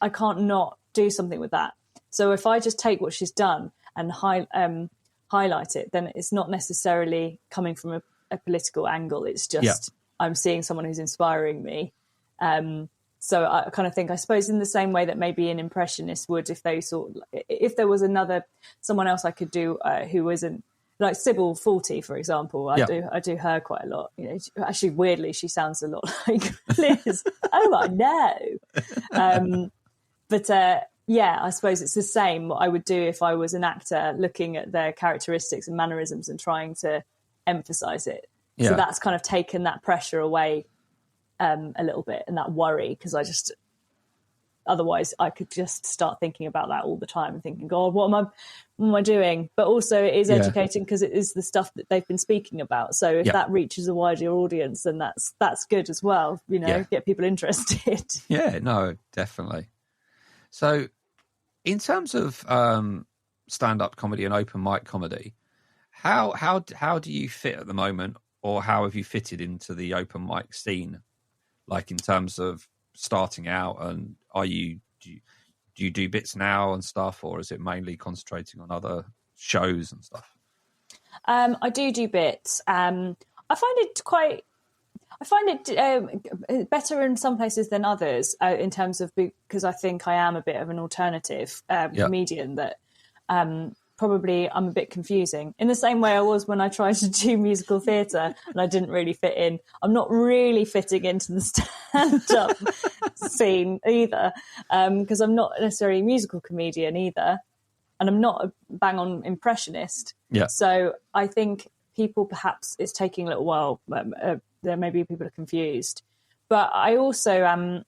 can't not do something with that. So if I just take what she's done and highlight it, then it's not necessarily coming from a political angle. It's just I'm seeing someone who's inspiring me. So I kind of think, I suppose, in the same way that maybe an impressionist would, if there was someone else I could do who isn't like Sybil Forty, for example. I do her quite a lot. You know, actually, weirdly, she sounds a lot like Liz. Oh, I know. But I suppose it's the same what I would do if I was an actor looking at their characteristics and mannerisms and trying to emphasize it. So that's kind of taken that pressure away a little bit, and that worry, because otherwise I could just start thinking about that all the time and thinking, God, what am I doing? But also it is educating, because it is the stuff that they've been speaking about. So if that reaches a wider audience, then that's good as well, you know, get people interested. Yeah, no, definitely. So in terms of stand-up comedy and open mic comedy, how do you fit at the moment, or how have you fitted into the open mic scene? Like in terms of starting out, and do you do bits now and stuff, or is it mainly concentrating on other shows and stuff? I do bits. I find it better in some places than others, in terms of, because I think I am a bit of an alternative comedian that probably I'm a bit confusing, in the same way I was when I tried to do musical theatre and I didn't really fit in. I'm not really fitting into the stand-up scene either, because I'm not necessarily a musical comedian either, and I'm not a bang-on impressionist. So I think people, perhaps it's taking a little while, there maybe people are confused. But I also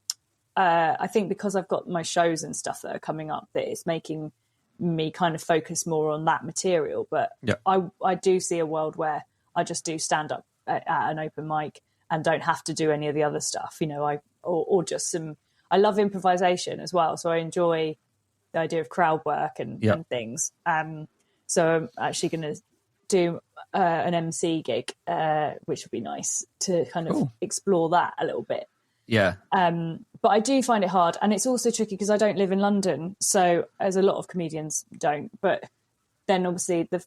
I think because I've got my shows and stuff that are coming up, that it's making me kind of focus more on that material. But I do see a world where I just do stand up at an open mic and don't have to do any of the other stuff, you know. I love improvisation as well, so I enjoy the idea of crowd work and things. So I'm actually going to do an MC gig, which would be nice to kind of explore that a little bit. But I do find it hard, and it's also tricky because I don't live in London, so as a lot of comedians don't. But then obviously the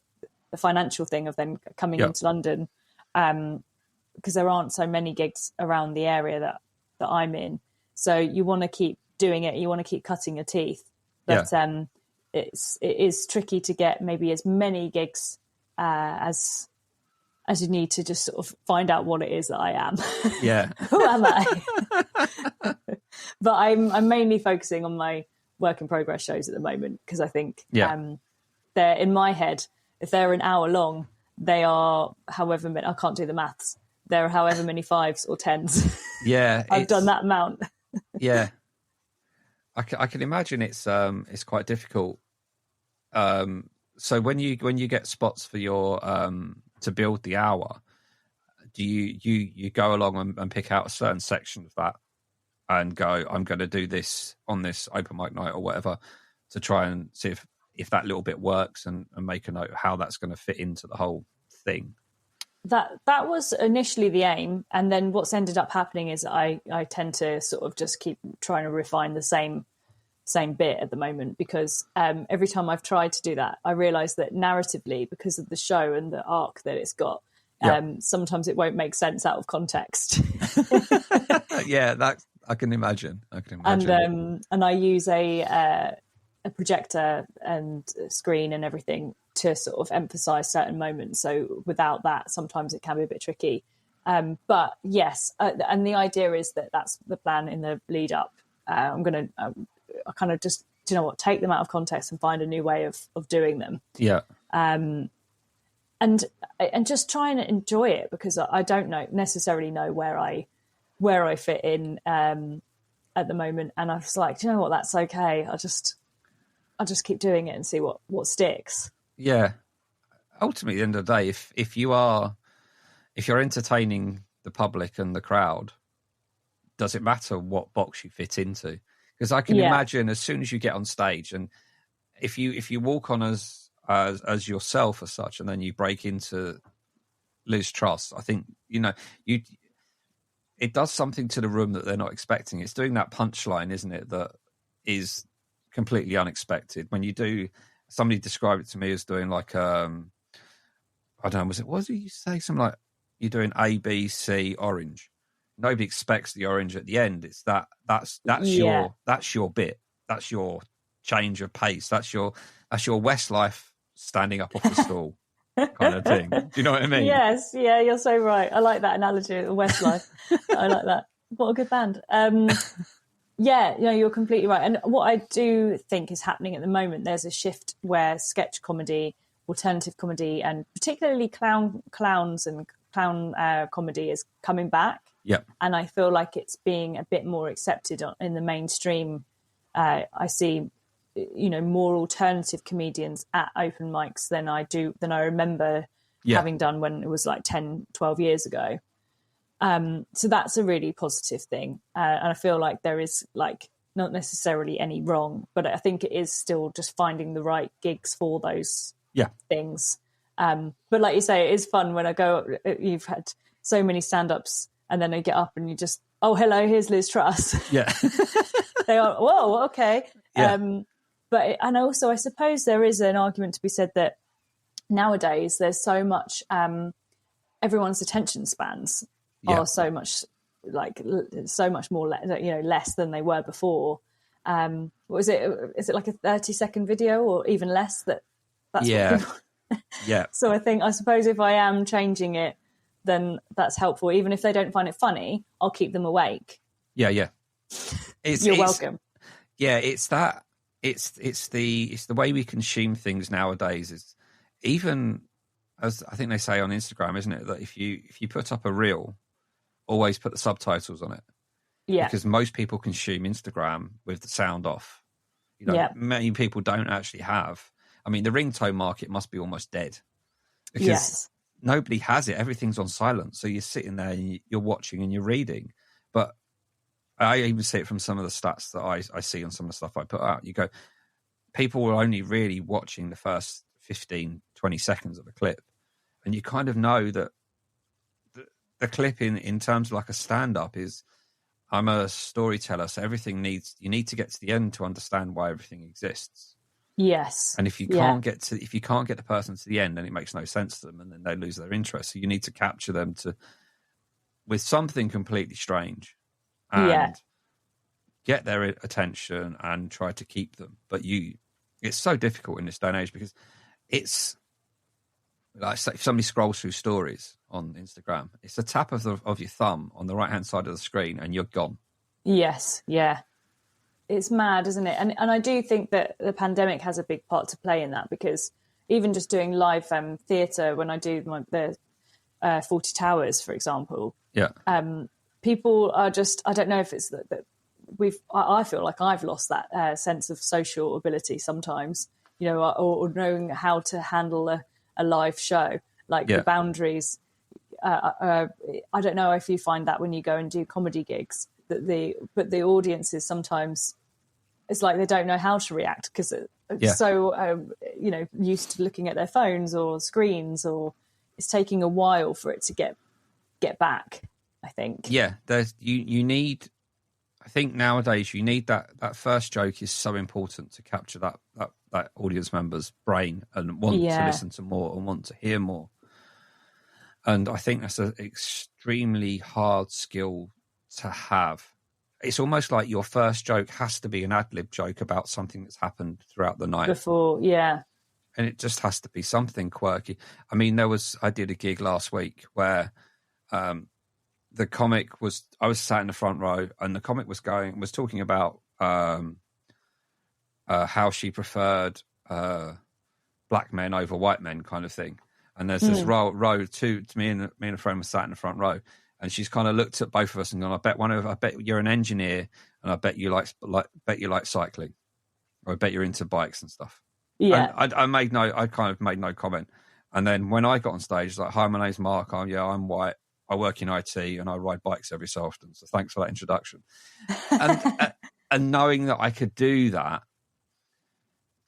financial thing of then coming into London, because there aren't so many gigs around the area that I'm in, so you want to keep doing it, you want to keep cutting your teeth, but it is tricky to get maybe as many gigs as you need to just sort of find out what it is that I am. Who am I? But I'm mainly focusing on my work in progress shows at the moment, because I think they're, in my head, if they're an hour long, they are however many, I can't do the maths, there are however many 5s or 10s. I've done that amount. I can imagine it's quite difficult So when you get spots for your to build the hour, do you go along and pick out a certain section of that and go, I'm going to do this on this open mic night or whatever, to try and see if that little bit works, and make a note of how that's going to fit into the whole thing? That was initially the aim, and then what's ended up happening is I tend to sort of just keep trying to refine the same bit at the moment, because every time I've tried to do that, I realise that narratively, because of the show and the arc that it's got, sometimes it won't make sense out of context. Yeah, that I can imagine. And I use a projector and a screen and everything to sort of emphasize certain moments. So without that, sometimes it can be a bit tricky. But yes, and the idea is that that's the plan in the lead up. I'm going to I kind of just, do you know what, take them out of context and find a new way of doing them. Yeah. And just try and enjoy it, because I don't necessarily know where I fit in at the moment. And I was like, do you know what, that's okay. I'll just keep doing it and see what sticks. Yeah. Ultimately, at the end of the day, if you're entertaining the public and the crowd, does it matter what box you fit into? Because I can imagine, as soon as you get on stage, and if you walk on as yourself as such, and then you break into Liz Truss, I think it does something to the room that they're not expecting. It's doing that punchline, isn't it? That is completely unexpected. When you do, somebody described it to me as doing like I don't know, what did you say? Something like you're doing A, B, C, orange. Nobody expects the orange at the end. It's that's your bit. That's your change of pace. That's your Westlife standing up off the stool kind of thing. Do you know what I mean? Yes, yeah, you're so right. I like that analogy, Westlife. I like that. What a good band. Yeah, you're completely right. And what I do think is happening at the moment, there's a shift where sketch comedy, alternative comedy, and particularly clowns and clown comedy is coming back. Yeah. And I feel like it's being a bit more accepted in the mainstream. I see, more alternative comedians at open mics than I remember having done when it was like 10, 12 years ago. So that's a really positive thing. And I feel like there is like not necessarily any wrong, but I think it is still just finding the right gigs for those things. But like you say, it is fun when I go, you've had so many stand-ups and then I get up and you just, oh, hello, here's Liz Truss. Yeah. They are, whoa, okay. Yeah. And also I suppose there is an argument to be said that nowadays there's so much, everyone's attention spans are so much more, less than they were before. What was it? Is it like a 30-second video or even less? That's what people... Yeah. So I suppose if I am changing it, then that's helpful. Even if they don't find it funny, I'll keep them awake. Yeah. You're welcome. Yeah, it's that. It's the way we consume things nowadays. Is even, as I think they say on Instagram, isn't it, that if you put up a reel, always put the subtitles on it. Yeah. Because most people consume Instagram with the sound off. Many people don't actually have. I mean, the ringtone market must be almost dead. Because nobody has it. Everything's on silent. So you're sitting there and you're watching and you're reading. But I even see it from some of the stats that I see on some of the stuff I put out. You go, people were only really watching the first 15, 20 seconds of a clip. And you kind of know that the clip in terms of like a stand-up is, I'm a storyteller, so you need to get to the end to understand why everything exists. Yes. And if you can't get the person to the end, then it makes no sense to them, and then they lose their interest. So you need to capture them with something completely strange, and get their attention and try to keep them. But it's so difficult in this day and age, because it's like, if somebody scrolls through stories on Instagram, it's a tap of your thumb on the right hand side of the screen, and you're gone. Yes, yeah. It's mad, isn't it? And I do think that the pandemic has a big part to play in that, because even just doing live theatre, when I do the 40 Towers, for example, people are just, I don't know if it's that I feel like I've lost that sense of social ability sometimes, you know, or knowing how to handle a live show, like the boundaries. I don't know if you find that when you go and do comedy gigs, that the audiences sometimes, it's like they don't know how to react because so you know, used to looking at their phones or screens, or it's taking a while for it to get back, I think. Yeah, you need, I think nowadays you need that first joke is so important to capture that audience member's brain and want to listen to more and want to hear more. And I think that's an extremely hard skill to have. It's almost like your first joke has to be an ad-lib joke about something that's happened throughout the night. Before, yeah. And it just has to be something quirky. I mean, I did a gig last week where the comic I was sat in the front row, and the comic was talking about how she preferred black men over white men, kind of thing. And there's this row to me and a friend was sat in the front row, and she's kind of looked at both of us and gone, I bet you're an engineer, and I bet you like cycling, or I bet you're into bikes and stuff. Yeah. And I kind of made no comment. And then when I got on stage, it's like, hi, my name's Mark. I'm white. I work in IT and I ride bikes every so often. So thanks for that introduction. And knowing that I could do that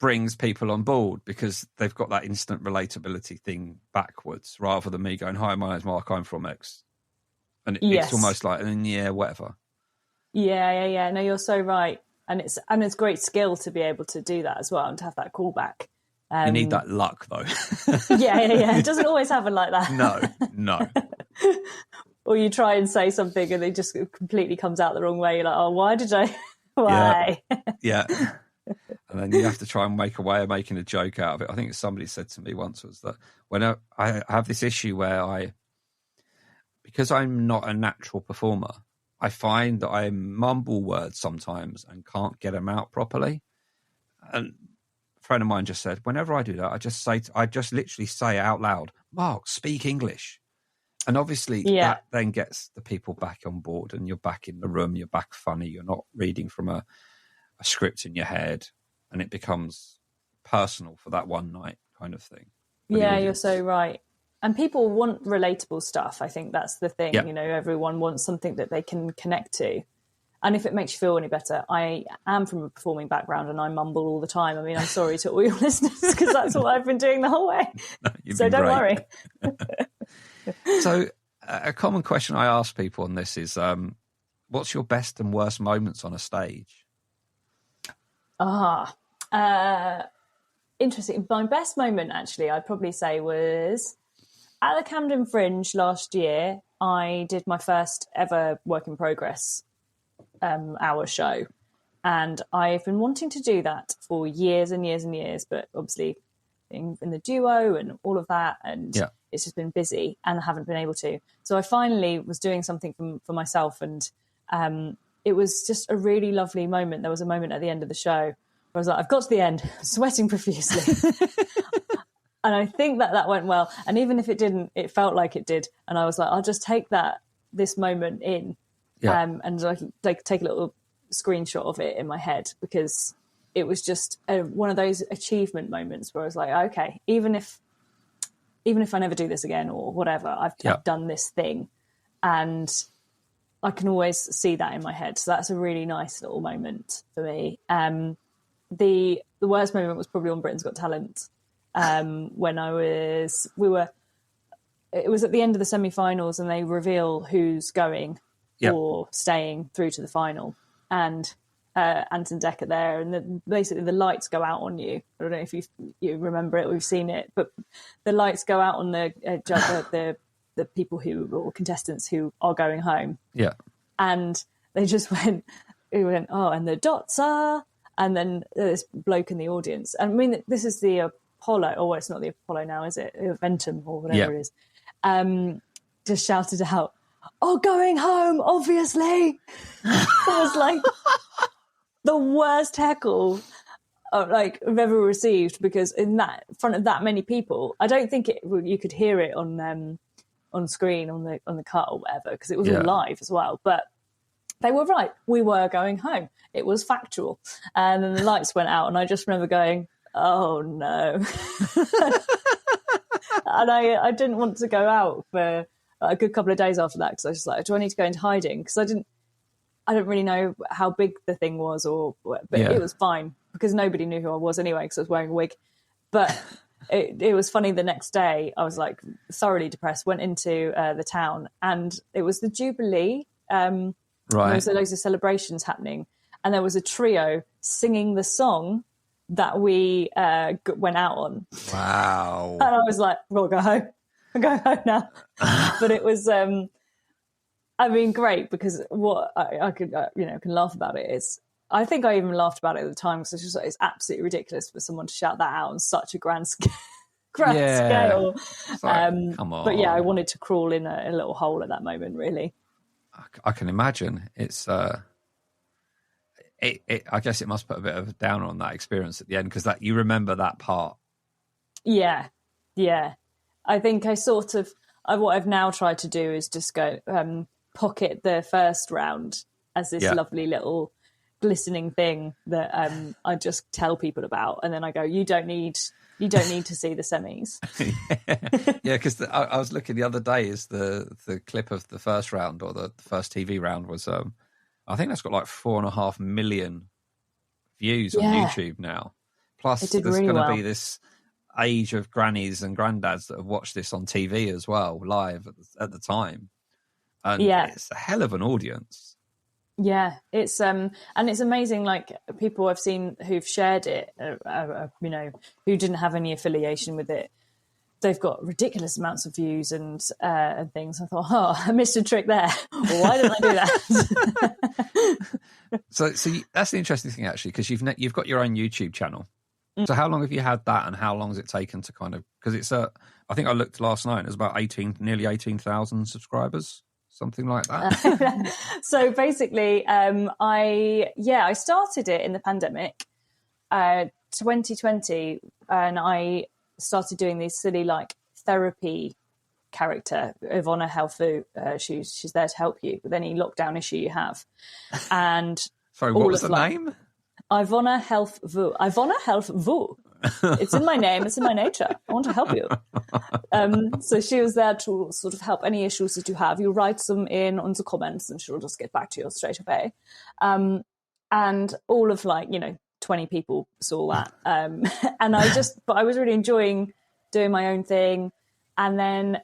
brings people on board because they've got that instant relatability thing backwards, rather than me going, hi, my name's Mark, I'm from X. And it's almost like, whatever. Yeah. No, you're so right. And it's great skill to be able to do that as well, and to have that callback. You need that luck, though. Yeah. It doesn't always happen like that. No. Or you try and say something and it just completely comes out the wrong way. You're like, oh, why? Yeah. And then you have to try and make a way of making a joke out of it. I think somebody said to me once was that when I have this issue where because I'm not a natural performer, I find that I mumble words sometimes and can't get them out properly. And a friend of mine just said, whenever I do that, I just literally say out loud, Mark, speak English. And obviously that then gets the people back on board, and you're back in the room, you're back funny, you're not reading from a script in your head, and it becomes personal for that one night kind of thing. Yeah, you're so right. And people want relatable stuff. I think that's the thing. Yeah. You know, everyone wants something that they can connect to. And if it makes you feel any better, I am from a performing background and I mumble all the time. I mean, I'm sorry to all your listeners because that's what I've been doing the whole way. So don't worry. So a common question I ask people on this is, what's your best and worst moments on a stage? Interesting. My best moment, actually, I'd probably say was at the Camden Fringe last year. I did my first ever work in progress hour show, and I've been wanting to do that for years and years and years, but obviously in the duo and all of that, and it's just been busy and I haven't been able to. So I finally was doing something for myself, and it was just a really lovely moment. There was a moment at the end of the show where I was like, I've got to the end, sweating profusely. And I think that went well. And even if it didn't, it felt like it did. And I was like, I'll just take this moment in and take a little screenshot of it in my head, because it was just one of those achievement moments where I was like, okay, even if I never do this again or whatever, I've done this thing, and I can always see that in my head. So that's a really nice little moment for me. The worst moment was probably on Britain's Got Talent, when it was at the end of the semi-finals and they reveal who's going or staying through to the final, and Anton Decker there, and basically the lights go out on you. I don't know if you remember it, we've seen it, but the lights go out on the people or contestants who are going home. Yeah. And they just went, oh, and the dots are, and then this bloke in the audience. I mean, this is the Apollo, or it's not the Apollo now, is it? Ventum or whatever it is. Just shouted out, oh, going home, obviously. It was like the worst heckle I've ever received, because in front of that many people, I don't think you could hear it on screen, on the cut or whatever, because it was all live as well. But they were right. We were going home. It was factual. And then the lights went out, and I just remember going, oh no. And I didn't want to go out for a good couple of days after that, because I was just like, do I need to go into hiding? Because I don't really know how big the thing was, but it was fine because nobody knew who I was anyway, because I was wearing a wig. But it was funny, the next day I was like thoroughly depressed, went into the town, and it was the Jubilee. Right. There was loads of celebrations happening, and there was a trio singing the song that we went out on. Wow. And I was like, we'll go home. I'm going home now. But it was, I mean, great, because what I could, can laugh about it is, I think I even laughed about it at the time, because it's absolutely ridiculous for someone to shout that out on such a grand scale. Scale. Like, come on. But yeah, I wanted to crawl in a little hole at that moment, really. I can imagine. It's I guess it must put a bit of a downer on that experience at the end, because that you remember that part. Yeah. I think I sort of what I've now tried to do is just go pocket the first round as this lovely little glistening thing that I just tell people about, and then I go, you don't need to see the semis. Yeah, because I was looking the other day, is the clip of the first round, or the first TV round was I think that's got like 4.5 million views on YouTube now. Plus, there's going to be this age of grannies and granddads that have watched this on TV as well, live at the time. And it's a hell of an audience. Yeah, it's and it's amazing. Like, people I've seen who've shared it, who didn't have any affiliation with it, they've got ridiculous amounts of views and things. I thought, I missed a trick there. Why didn't I do that? So that's the interesting thing, actually, because you've got your own YouTube channel. So how long have you had that, and how long has it taken to kind of, because it's I think I looked last night, it was about nearly 18,000 subscribers, something like that. So basically, I started it in the pandemic, 2020, and I started doing these silly like therapy character, Ivona Helfu. She's there to help you with any lockdown issue you have. And sorry, what was the name? Ivona Helfu. Ivona Helfu. It's in my name. It's in my nature. I want to help you. So she was there to sort of help any issues that you have. You write them in on the comments, and she'll just get back to you straight away. And all of 20 people saw that. And but I was really enjoying doing my own thing. And then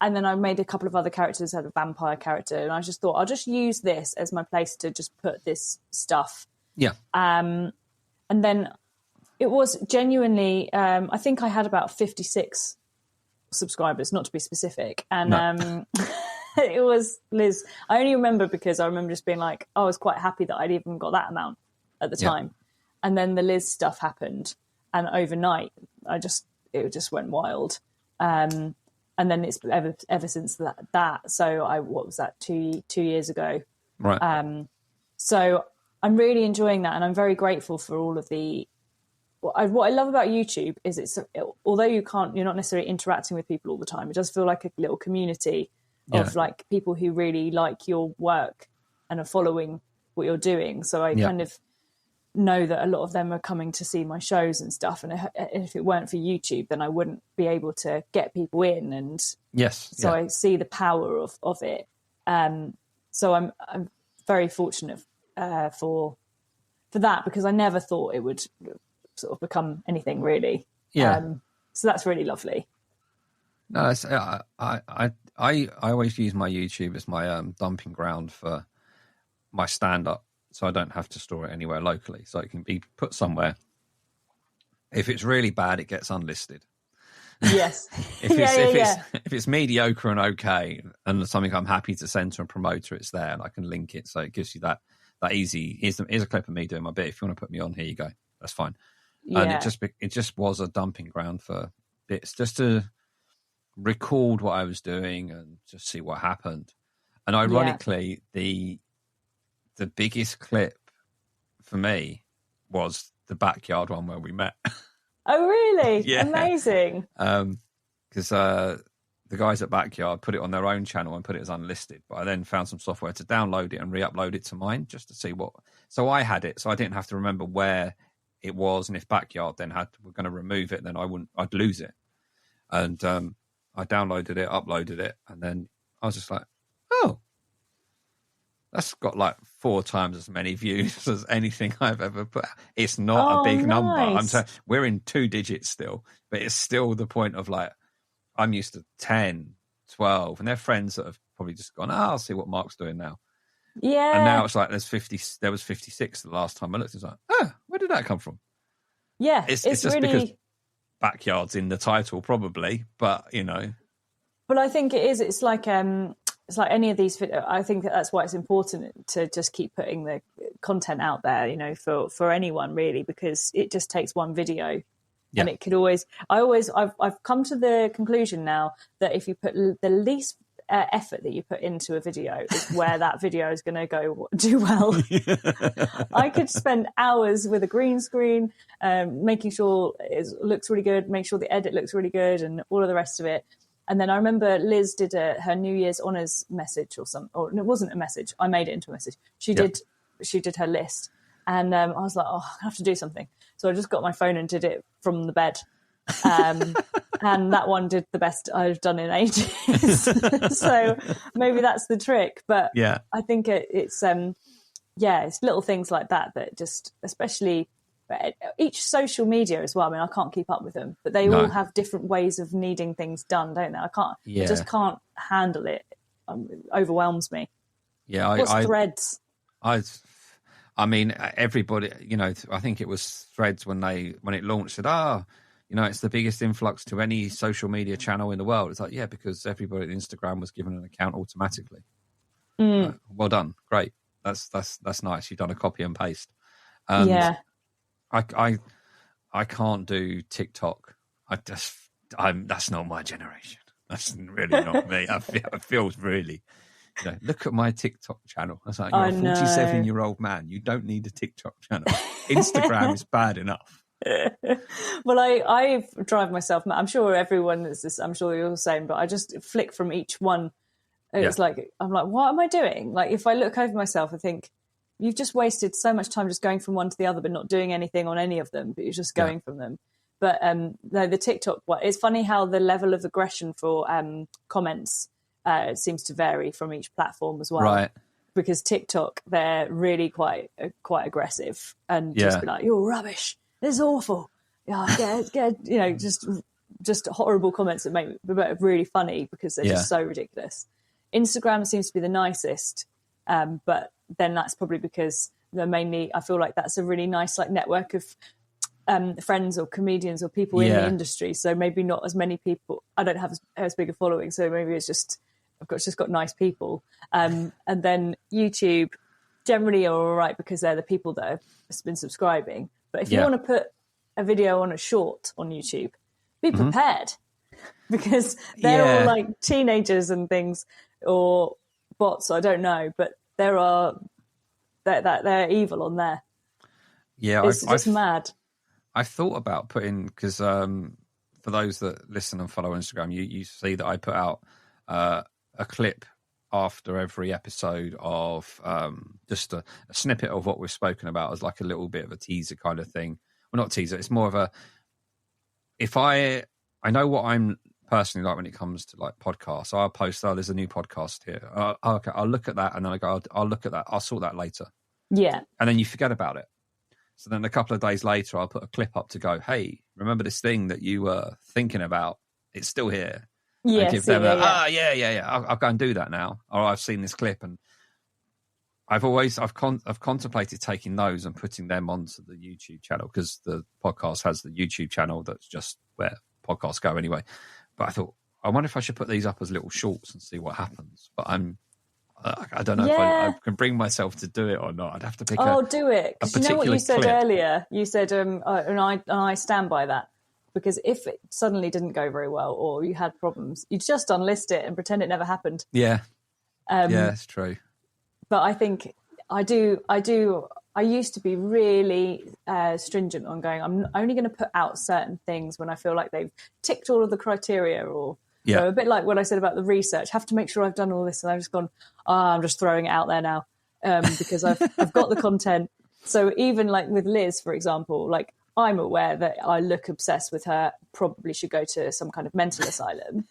I made a couple of other characters, had a vampire character, and I just thought, I'll just use this as my place to just put this stuff. Yeah. And then it was genuinely, I think I had about 56 subscribers, not to be specific. And it was Liz. I only remember because I remember just being like, I was quite happy that I'd even got that amount at the time. And then the Liz stuff happened, and overnight it just went wild. And then it's ever since that. So what was that, 2 years ago? Right. So I'm really enjoying that, and I'm very grateful for all of the. What I love about YouTube is although you're not necessarily interacting with people all the time, it does feel like a little community of like people who really like your work and are following what you're doing. So I kind of know that a lot of them are coming to see my shows and stuff, and if it weren't for YouTube, then I wouldn't be able to get people in. And so I see the power of it. So I'm very fortunate for that, because I never thought it would sort of become anything really. So that's really lovely. No, I always use my YouTube as my dumping ground for my stand-up, so I don't have to store it anywhere locally, so it can be put somewhere. If it's really bad, it gets unlisted. Yes. If it's mediocre and okay, and something I'm happy to send to a promoter, it's there, and I can link it, so it gives you that easy. Here's a clip of me doing my bit. If you want to put me on, here you go. That's fine. And it just was a dumping ground for bits, just to record what I was doing and just see what happened. And ironically, the biggest clip for me was the backyard one where we met. Oh, really? Yeah. Amazing. Because the guys at Backyard put it on their own channel and put it as unlisted. But I then found some software to download it and re-upload it to mine just to see what. So I had it, so I didn't have to remember where it was, and if Backyard then were going to remove it, then I'd lose it. And I downloaded it, uploaded it, and then I was just like, oh, that's got like 4 times as many views as anything I've ever put. It's not a big number. We're in 2 digits still, but it's still the point of like, I'm used to 10, 12, and they're friends that have probably just gone, I'll see what Mark's doing now. Yeah. And now it's like there was 56 the last time I looked. It's like, where did that come from? Yeah. It's just really... because Backyard's in the title, probably, but you know. But I think it is. It's like any of these. I think that's why it's important to just keep putting the content out there, you know, for anyone really, because it just takes one video. Yeah. And it could always. I've come to the conclusion now that if you put the least effort that you put into a video is where that video is going to do well. I could spend hours with a green screen, making sure it looks really good, make sure the edit looks really good, and all of the rest of it. And then I remember Liz did her New Year's honours message or something, or it wasn't a message. I made it into a message. She did her list, and I was like, I have to do something. So I just got my phone and did it from the bed. And that one did the best I've done in ages. So maybe that's the trick. But I think it's little things like that just, especially each social media as well. I mean, I can't keep up with them, but they all have different ways of needing things done, don't they? I just can't handle it. It overwhelms me. Yeah. What's Threads? I mean, everybody, you know, I think it was Threads when it launched, said, you know, it's the biggest influx to any social media channel in the world. It's like, yeah, because everybody at Instagram was given an account automatically. Well done. Great. That's nice. You've done a copy and paste. I can't do TikTok. That's not my generation. That's really not me. I feel really, you know, look at my TikTok channel. I was like, you're a 47-year-old man. You don't need a TikTok channel. Instagram is bad enough. Well, I drive myself mad. I'm sure everyone is this. I'm sure you're the same, but I just flick from each one. It's like, I'm like, what am I doing? Like, if I look over myself, I think you've just wasted so much time just going from one to the other, but not doing anything on any of them, but you're just going from them. But no, the TikTok one, it's funny how the level of aggression for comments seems to vary from each platform as well. Right. Because TikTok, they're really quite aggressive and just be like, you're rubbish. This is awful. Yeah, get you know, just horrible comments that make it really funny because they're just so ridiculous. Instagram seems to be the nicest, but then that's probably because they're mainly. I feel like that's a really nice like network of friends or comedians or people in the industry. So maybe not as many people. I don't have as big a following, so maybe it's just I've just got nice people. And then YouTube generally are all right because they're the people that have been subscribing. But if you want to put a video on a short on YouTube, be prepared because they're all like teenagers and things or bots. I don't know, but they're evil on there. Yeah, it's just mad. I've thought about putting because for those that listen and follow Instagram, you see that I put out a clip after every episode of just a snippet of what we've spoken about as like a little bit of a teaser kind of thing. Well, not teaser. It's more of a, if I know what I'm personally like when it comes to like podcasts, I'll post, there's a new podcast here. Okay, I'll look at that. And then I go, I'll look at that. I'll sort that later. Yeah. And then you forget about it. So then a couple of days later, I'll put a clip up to go, hey, remember this thing that you were thinking about? It's still here. Yes, and give them I'll go and do that now. Or I've seen this clip, and I've contemplated taking those and putting them onto the YouTube channel because the podcast has the YouTube channel that's just where podcasts go anyway. But I thought, I wonder if I should put these up as little shorts and see what happens. But I don't know if I can bring myself to do it or not. I'd have to pick do it. Because you know what you said earlier? You said, and I stand by that. Because if it suddenly didn't go very well or you had problems, you'd just unlist it and pretend it never happened. Yeah. Yeah, it's true. But I think I used to be really stringent on going, I'm only going to put out certain things when I feel like they've ticked all of the criteria or you know, a bit like what I said about the research, have to make sure I've done all this. And I've just gone, I'm just throwing it out there now because I've got the content. So even like with Liz, for example, like I'm aware that I look obsessed with her, probably should go to some kind of mental asylum.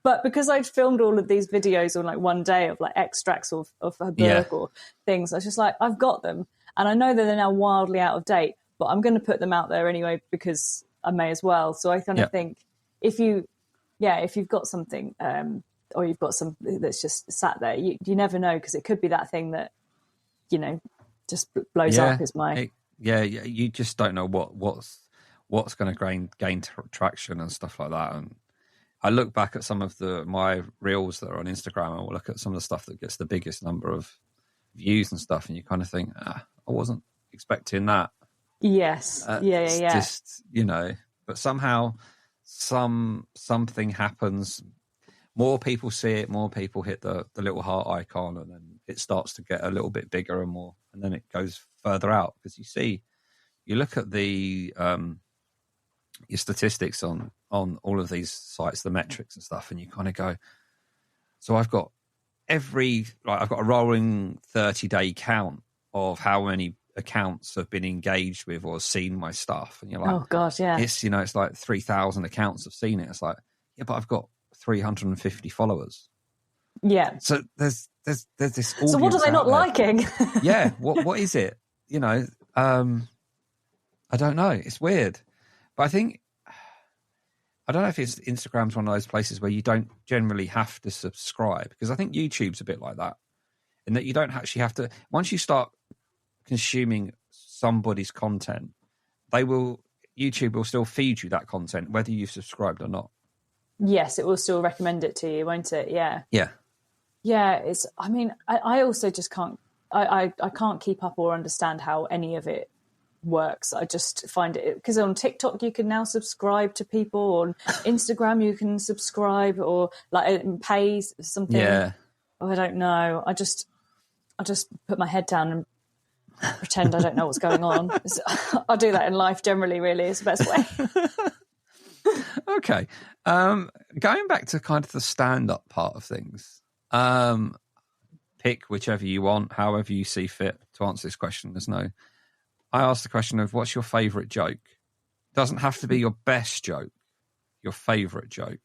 But because I'd filmed all of these videos on like one day of like extracts of her book or things, I was just like, I've got them. And I know that they're now wildly out of date, but I'm going to put them out there anyway because I may as well. So I kind of think if you've got something or you've got something that's just sat there, you never know, because it could be that thing that, you know, just blows up is my... you just don't know what's going to gain traction and stuff like that. And I look back at some of my reels that are on Instagram, and we'll look at some of the stuff that gets the biggest number of views and stuff, and you kind of think, I wasn't expecting that. Yes. Just, you know, but somehow something happens. More people see it, more people hit the little heart icon, and then it starts to get a little bit bigger and more, and then it goes further out. Because you look at the your statistics on all of these sites, the metrics and stuff, and you kind of go, so I've got a rolling 30-day count of how many accounts have been engaged with or seen my stuff, and you're like, oh gosh, yeah, it's, you know, it's like 3,000 accounts have seen it. It's like, yeah, but I've got 350 followers. Yeah. So there's this audience. So what are they not liking? Yeah. What is it? You know, I don't know. It's weird. But I think, I don't know if it's Instagram's one of those places where you don't generally have to subscribe, because I think YouTube's a bit like that, in that you don't actually have to, once you start consuming somebody's content, YouTube will still feed you that content, whether you've subscribed or not. Yes, it will still recommend it to you, won't it? Yeah. Yeah. Yeah. I also just can't, I can't keep up or understand how any of it works. I just find it, because on TikTok you can now subscribe to people, on Instagram you can subscribe or like pay something. Yeah. I don't know. I just put my head down and pretend I don't know what's going on. I'll do that in life generally, really. It's the best way. Okay. Going back to kind of the stand-up part of things, pick whichever you want, however you see fit to answer this question. I asked the question of, what's your favourite joke? Doesn't have to be your best joke, your favourite joke,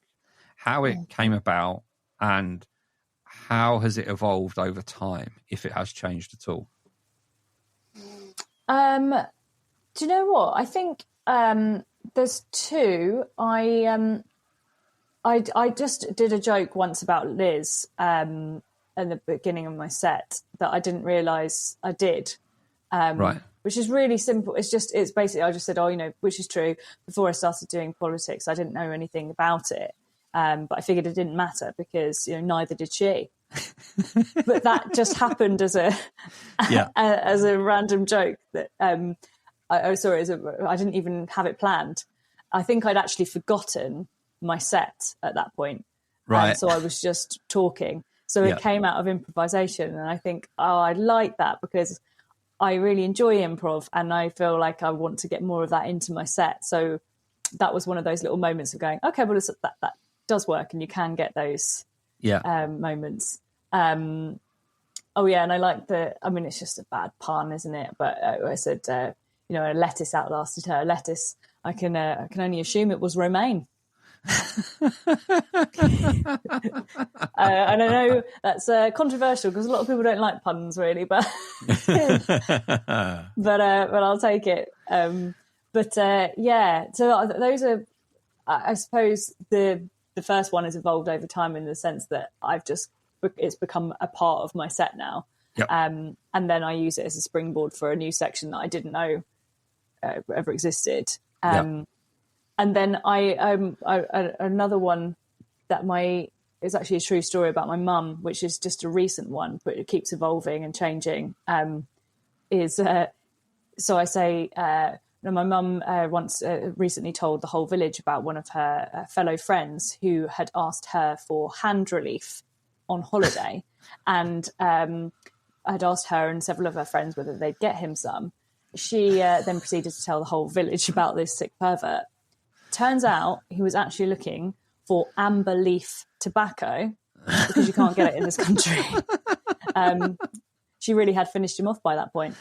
how it came about, and how has it evolved over time, if it has changed at all? Do you know what? I think there's two. I just did a joke once about Liz in the beginning of my set that I didn't realise I did. Right. Which is really simple. It's basically, I just said, which is true. Before I started doing politics, I didn't know anything about it. But I figured it didn't matter because, you know, neither did she. But that just happened as a random joke that I didn't even have it planned. I think I'd actually forgotten my set at that point. Right. So I was just talking. So it came out of improvisation. And I think, I like that because I really enjoy improv and I feel like I want to get more of that into my set. So that was one of those little moments of going, okay, well, that does work, and you can get those moments. And I like it's just a bad pun, isn't it? But I said, a lettuce outlasted her. Lettuce, I can only assume it was romaine. And I know that's controversial because a lot of people don't like puns, really, but but I'll take it. So those are, I suppose the first one has evolved over time in the sense that it's become a part of my set now. Yep. And then I use it as a springboard for a new section that I didn't know ever existed. And then another one that is actually a true story about my mum, which is just a recent one, but it keeps evolving and changing. So I say, my mum once recently told the whole village about one of her fellow friends who had asked her for hand relief on holiday, and had asked her and several of her friends whether they'd get him some. She then proceeded to tell the whole village about this sick pervert. Turns out he was actually looking for amber leaf tobacco because you can't get it in this country. she really had finished him off by that point.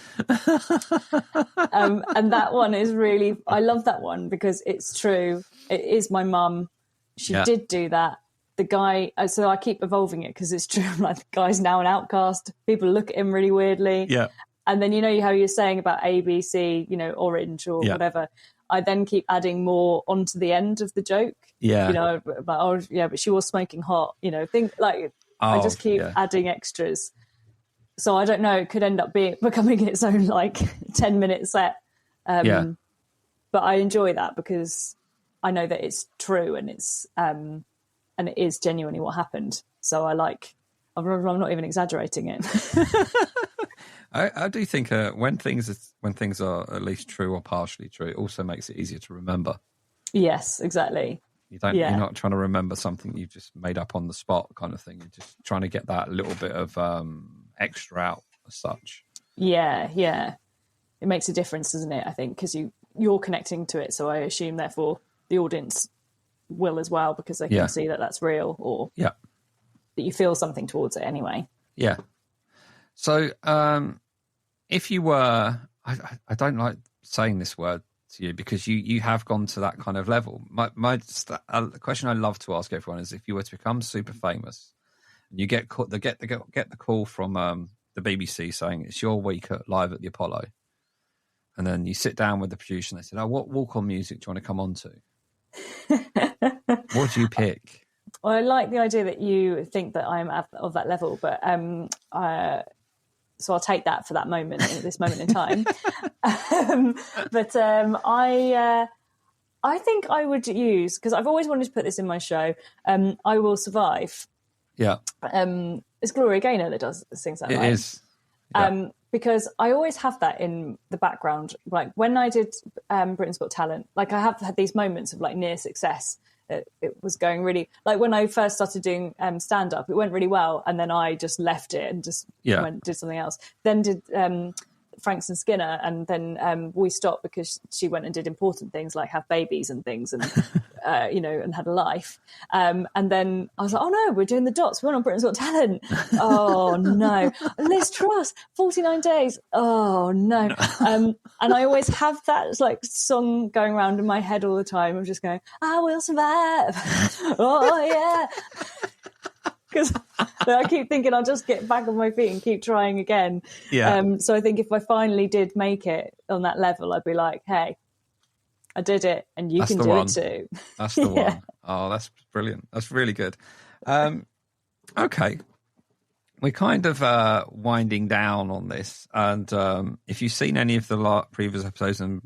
And that one is really, I love that one because it's true. It is my mum. She did do that. The guy, so I keep evolving it because it's true. Like, the guy's now an outcast. People look at him really weirdly. Yeah. And then, how you're saying about ABC, orange or whatever. I then keep adding more onto the end of the joke. Yeah. But she was smoking hot. I just keep adding extras. So I don't know. It could end up becoming its own 10-minute set. But I enjoy that because I know that it's true and it's and it is genuinely what happened. So I'm not even exaggerating it. I do think when things are at least true or partially true, it also makes it easier to remember. Yes, exactly. You're not trying to remember something you've just made up on the spot kind of thing. You're just trying to get that little bit of extra out as such. Yeah. It makes a difference, doesn't it? I think because you're connecting to it. So I assume therefore the audience will as well because they can see that that's real or that you feel something towards it anyway. Yeah. So if you were, I don't like saying this word to you because you have gone to that kind of level. The question I love to ask everyone is if you were to become super famous and you get the call from the BBC saying it's your week live at the Apollo, and then you sit down with the producer and they said, "Oh, what walk-on music do you want to come on to?" What do you pick? Well, I like the idea that you think that I'm of that level, but so I'll take that for that moment, this moment in time. I think I would use, because I've always wanted to put this in my show, I Will Survive. Yeah. It's Gloria Gaynor that sings that, right? It is. Yeah. Because I always have that in the background. Like when I did Britain's Got Talent, I have had these moments of near success. It was going really, when I first started doing stand-up, it went really well. And then I just left it and just did something else. Then did Nerine Skinner. And then we stopped because she went and did important things like have babies and things and, and had a life. And then I was like, oh no, we're doing the dots. We're on Britain's Got Talent. Oh no. Liz Truss, 49 days. Oh no. And I always have that song going around in my head all the time. I'm just going, I will survive. Oh yeah. Because I keep thinking I'll just get back on my feet and keep trying again. Yeah. So I think if I finally did make it on that level, I'd be like, hey, I did it and you can do it too. That's the one. Oh, that's brilliant. That's really good. Okay. We're kind of winding down on this. And if you've seen any of the previous episodes, and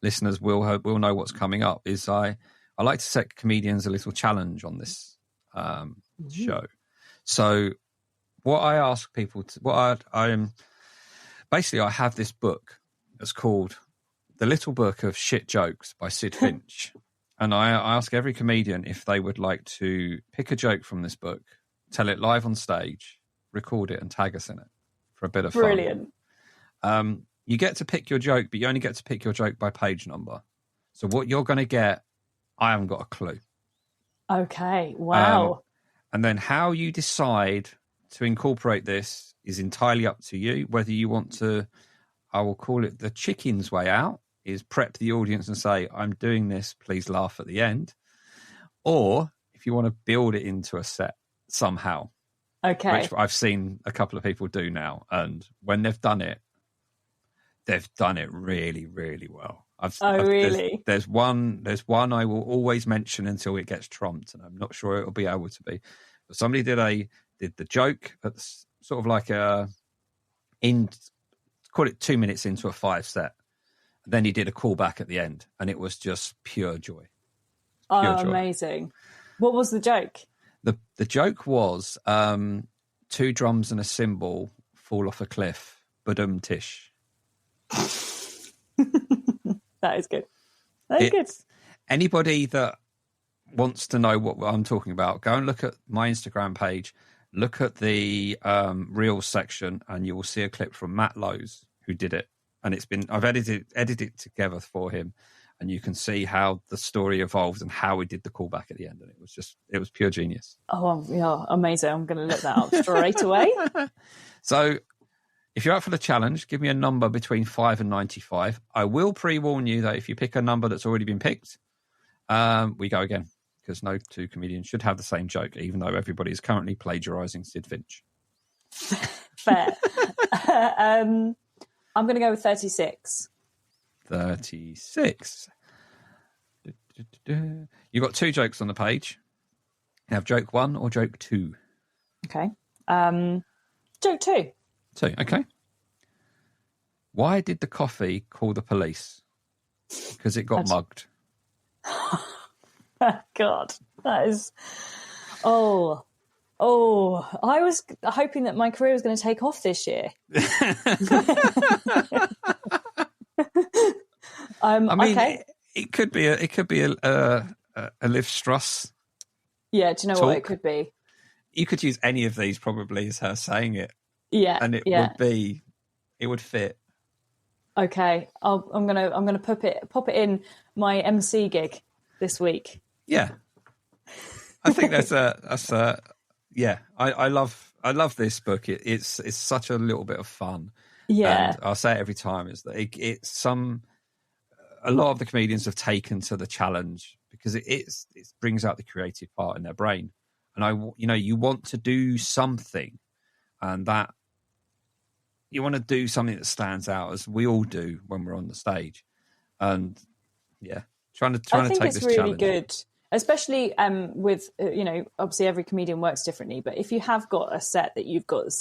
listeners will know what's coming up, is I like to set comedians a little challenge on this show. So what I ask people basically I have this book that's called The Little Book of Shit Jokes by Sid Finch. And I ask every comedian if they would like to pick a joke from this book, tell it live on stage, record it and tag us in it for a bit of fun. Brilliant. You get to pick your joke, but you only get to pick your joke by page number. So what you're going to get, I haven't got a clue. Okay. Wow. And then how you decide to incorporate this is entirely up to you. Whether you want to, I will call it the chicken's way out, is prep the audience and say, I'm doing this, please laugh at the end. Or if you want to build it into a set somehow. Okay. Which I've seen a couple of people do now. And when they've done it really, really well. Really? There's one I will always mention until it gets trumped, and I'm not sure it'll be able to be. But somebody did the joke at sort of like call it 2 minutes into a 5 set. And then he did a callback at the end, and it was just pure joy. Pure joy. Amazing. What was the joke? The joke was 2 drums and a cymbal fall off a cliff, badum-tish. That is good. That is good. Anybody that wants to know what I'm talking about, go and look at my Instagram page, look at the Reels section, and you will see a clip from Matt Lowe's who did it. And I've edited it together for him, and you can see how the story evolved and how he did the callback at the end. And it was pure genius. Oh, yeah, amazing. I'm going to look that up straight away. So If you're up for the challenge, give me a number between 5 and 95. I will pre-warn you that if you pick a number that's already been picked, we go again, because no two comedians should have the same joke, even though everybody is currently plagiarising Sid Finch. Fair. I'm going to go with 36. 36. You've got 2 jokes on the page. You have joke 1 or joke 2. Okay. Joke 2. 2, okay. Why did the coffee call the police? Because it got mugged. God, that is... Oh, I was hoping that my career was going to take off this year. I mean, okay. it could be a Liv Truss. Yeah, do you know talk. what it could be? You could use any of these probably as her saying it. Yeah, and it would fit. Okay, I'm gonna pop it in my MC gig this week. Yeah, I think that's yeah. I love this book. It's such a little bit of fun. Yeah, and I'll say it every time is that a lot of the comedians have taken to the challenge because it brings out the creative part in their brain, and you want to do something, and that you want to do something that stands out, as we all do when we're on the stage, and yeah, trying to take this challenge. I think it's really good. Especially with, obviously every comedian works differently, but if you have got a set that you've got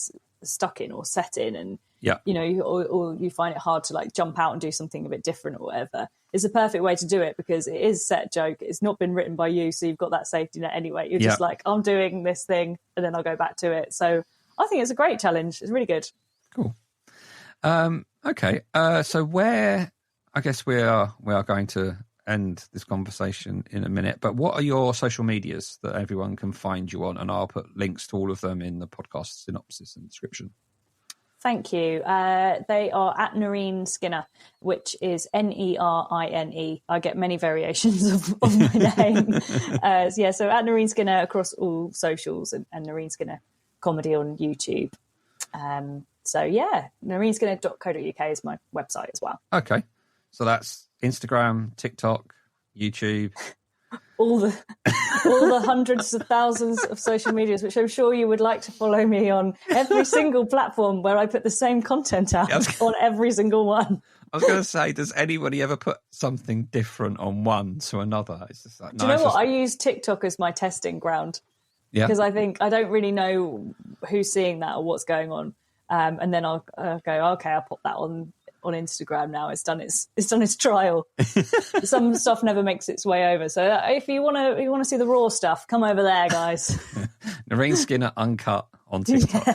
stuck in or set in and, or you find it hard to like jump out and do something a bit different or whatever, it's a perfect way to do it because it is set joke. It's not been written by you, so you've got that safety net anyway. You're just like, I'm doing this thing and then I'll go back to it. So I think it's a great challenge. It's really good. Cool. Okay. So I guess we are going to end this conversation in a minute, but what are your social medias that everyone can find you on? And I'll put links to all of them in the podcast synopsis and description. Thank you. They are at Nerine Skinner, which is Nerine. I get many variations of my name. So at Nerine Skinner across all socials and Nerine Skinner comedy on YouTube. nerineskinner.co.uk is my website as well. Okay. So that's Instagram, TikTok, YouTube. all the hundreds of thousands of social medias, which I'm sure you would like to follow me on every single platform where I put the same content out on every single one. I was going to say, does anybody ever put something different on one to another? It's just like, do you know what? I use TikTok as my testing ground. Yeah. Because I think I don't really know who's seeing that or what's going on. And then I'll go, okay, I'll pop that on Instagram now. It's done its trial. Some stuff never makes its way over. So if you want to see the raw stuff, come over there, guys. Nerine Skinner uncut on TikTok.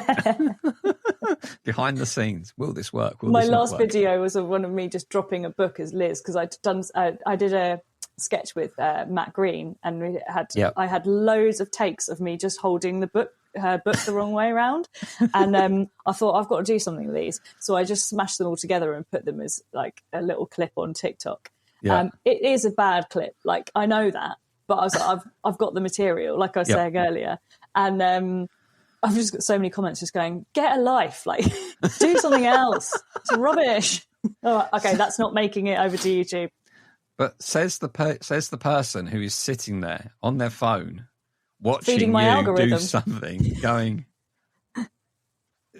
Behind the scenes. Will this work? My last video was of one of me just dropping a book as Liz, because I did a sketch with Matt Green, and I had loads of takes of me just holding her book the wrong way around, and I thought, I've got to do something with these, so I just smashed them all together and put them as like a little clip on TikTok. It is a bad clip, like I know that, but I was like, I've got the material, like I was saying earlier, and I've just got so many comments just going, get a life, like do something else, it's rubbish. Oh, okay, that's not making it over to YouTube. But says the person who is sitting there on their phone watching feeding my algorithm. Do something, going,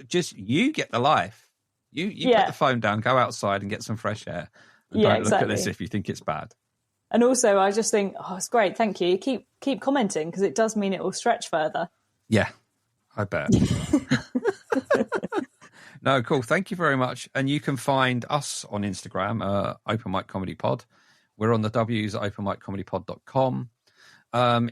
just you get the life. You put the phone down, go outside and get some fresh air. And don't look at this if you think it's bad. And also, I just think, it's great, thank you. Keep commenting, because it does mean it will stretch further. Yeah, I bet. No, cool. Thank you very much. And you can find us on Instagram, Open Mic Comedy Pod. We're on the W's at openmiccomedypod.com.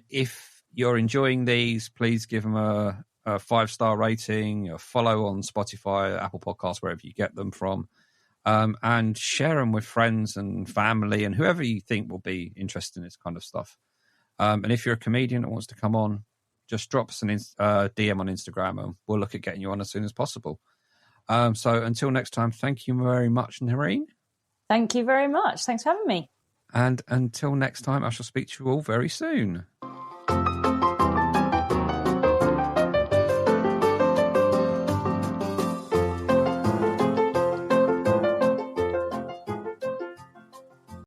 If you're enjoying these, please give them a 5-star rating, a follow on Spotify, Apple Podcasts, wherever you get them from, and share them with friends and family and whoever you think will be interested in this kind of stuff. And if you're a comedian that wants to come on, just drop us an DM on Instagram and we'll look at getting you on as soon as possible. So until next time, thank you very much, Nerine. Thank you very much. Thanks for having me. And until next time, I shall speak to you all very soon.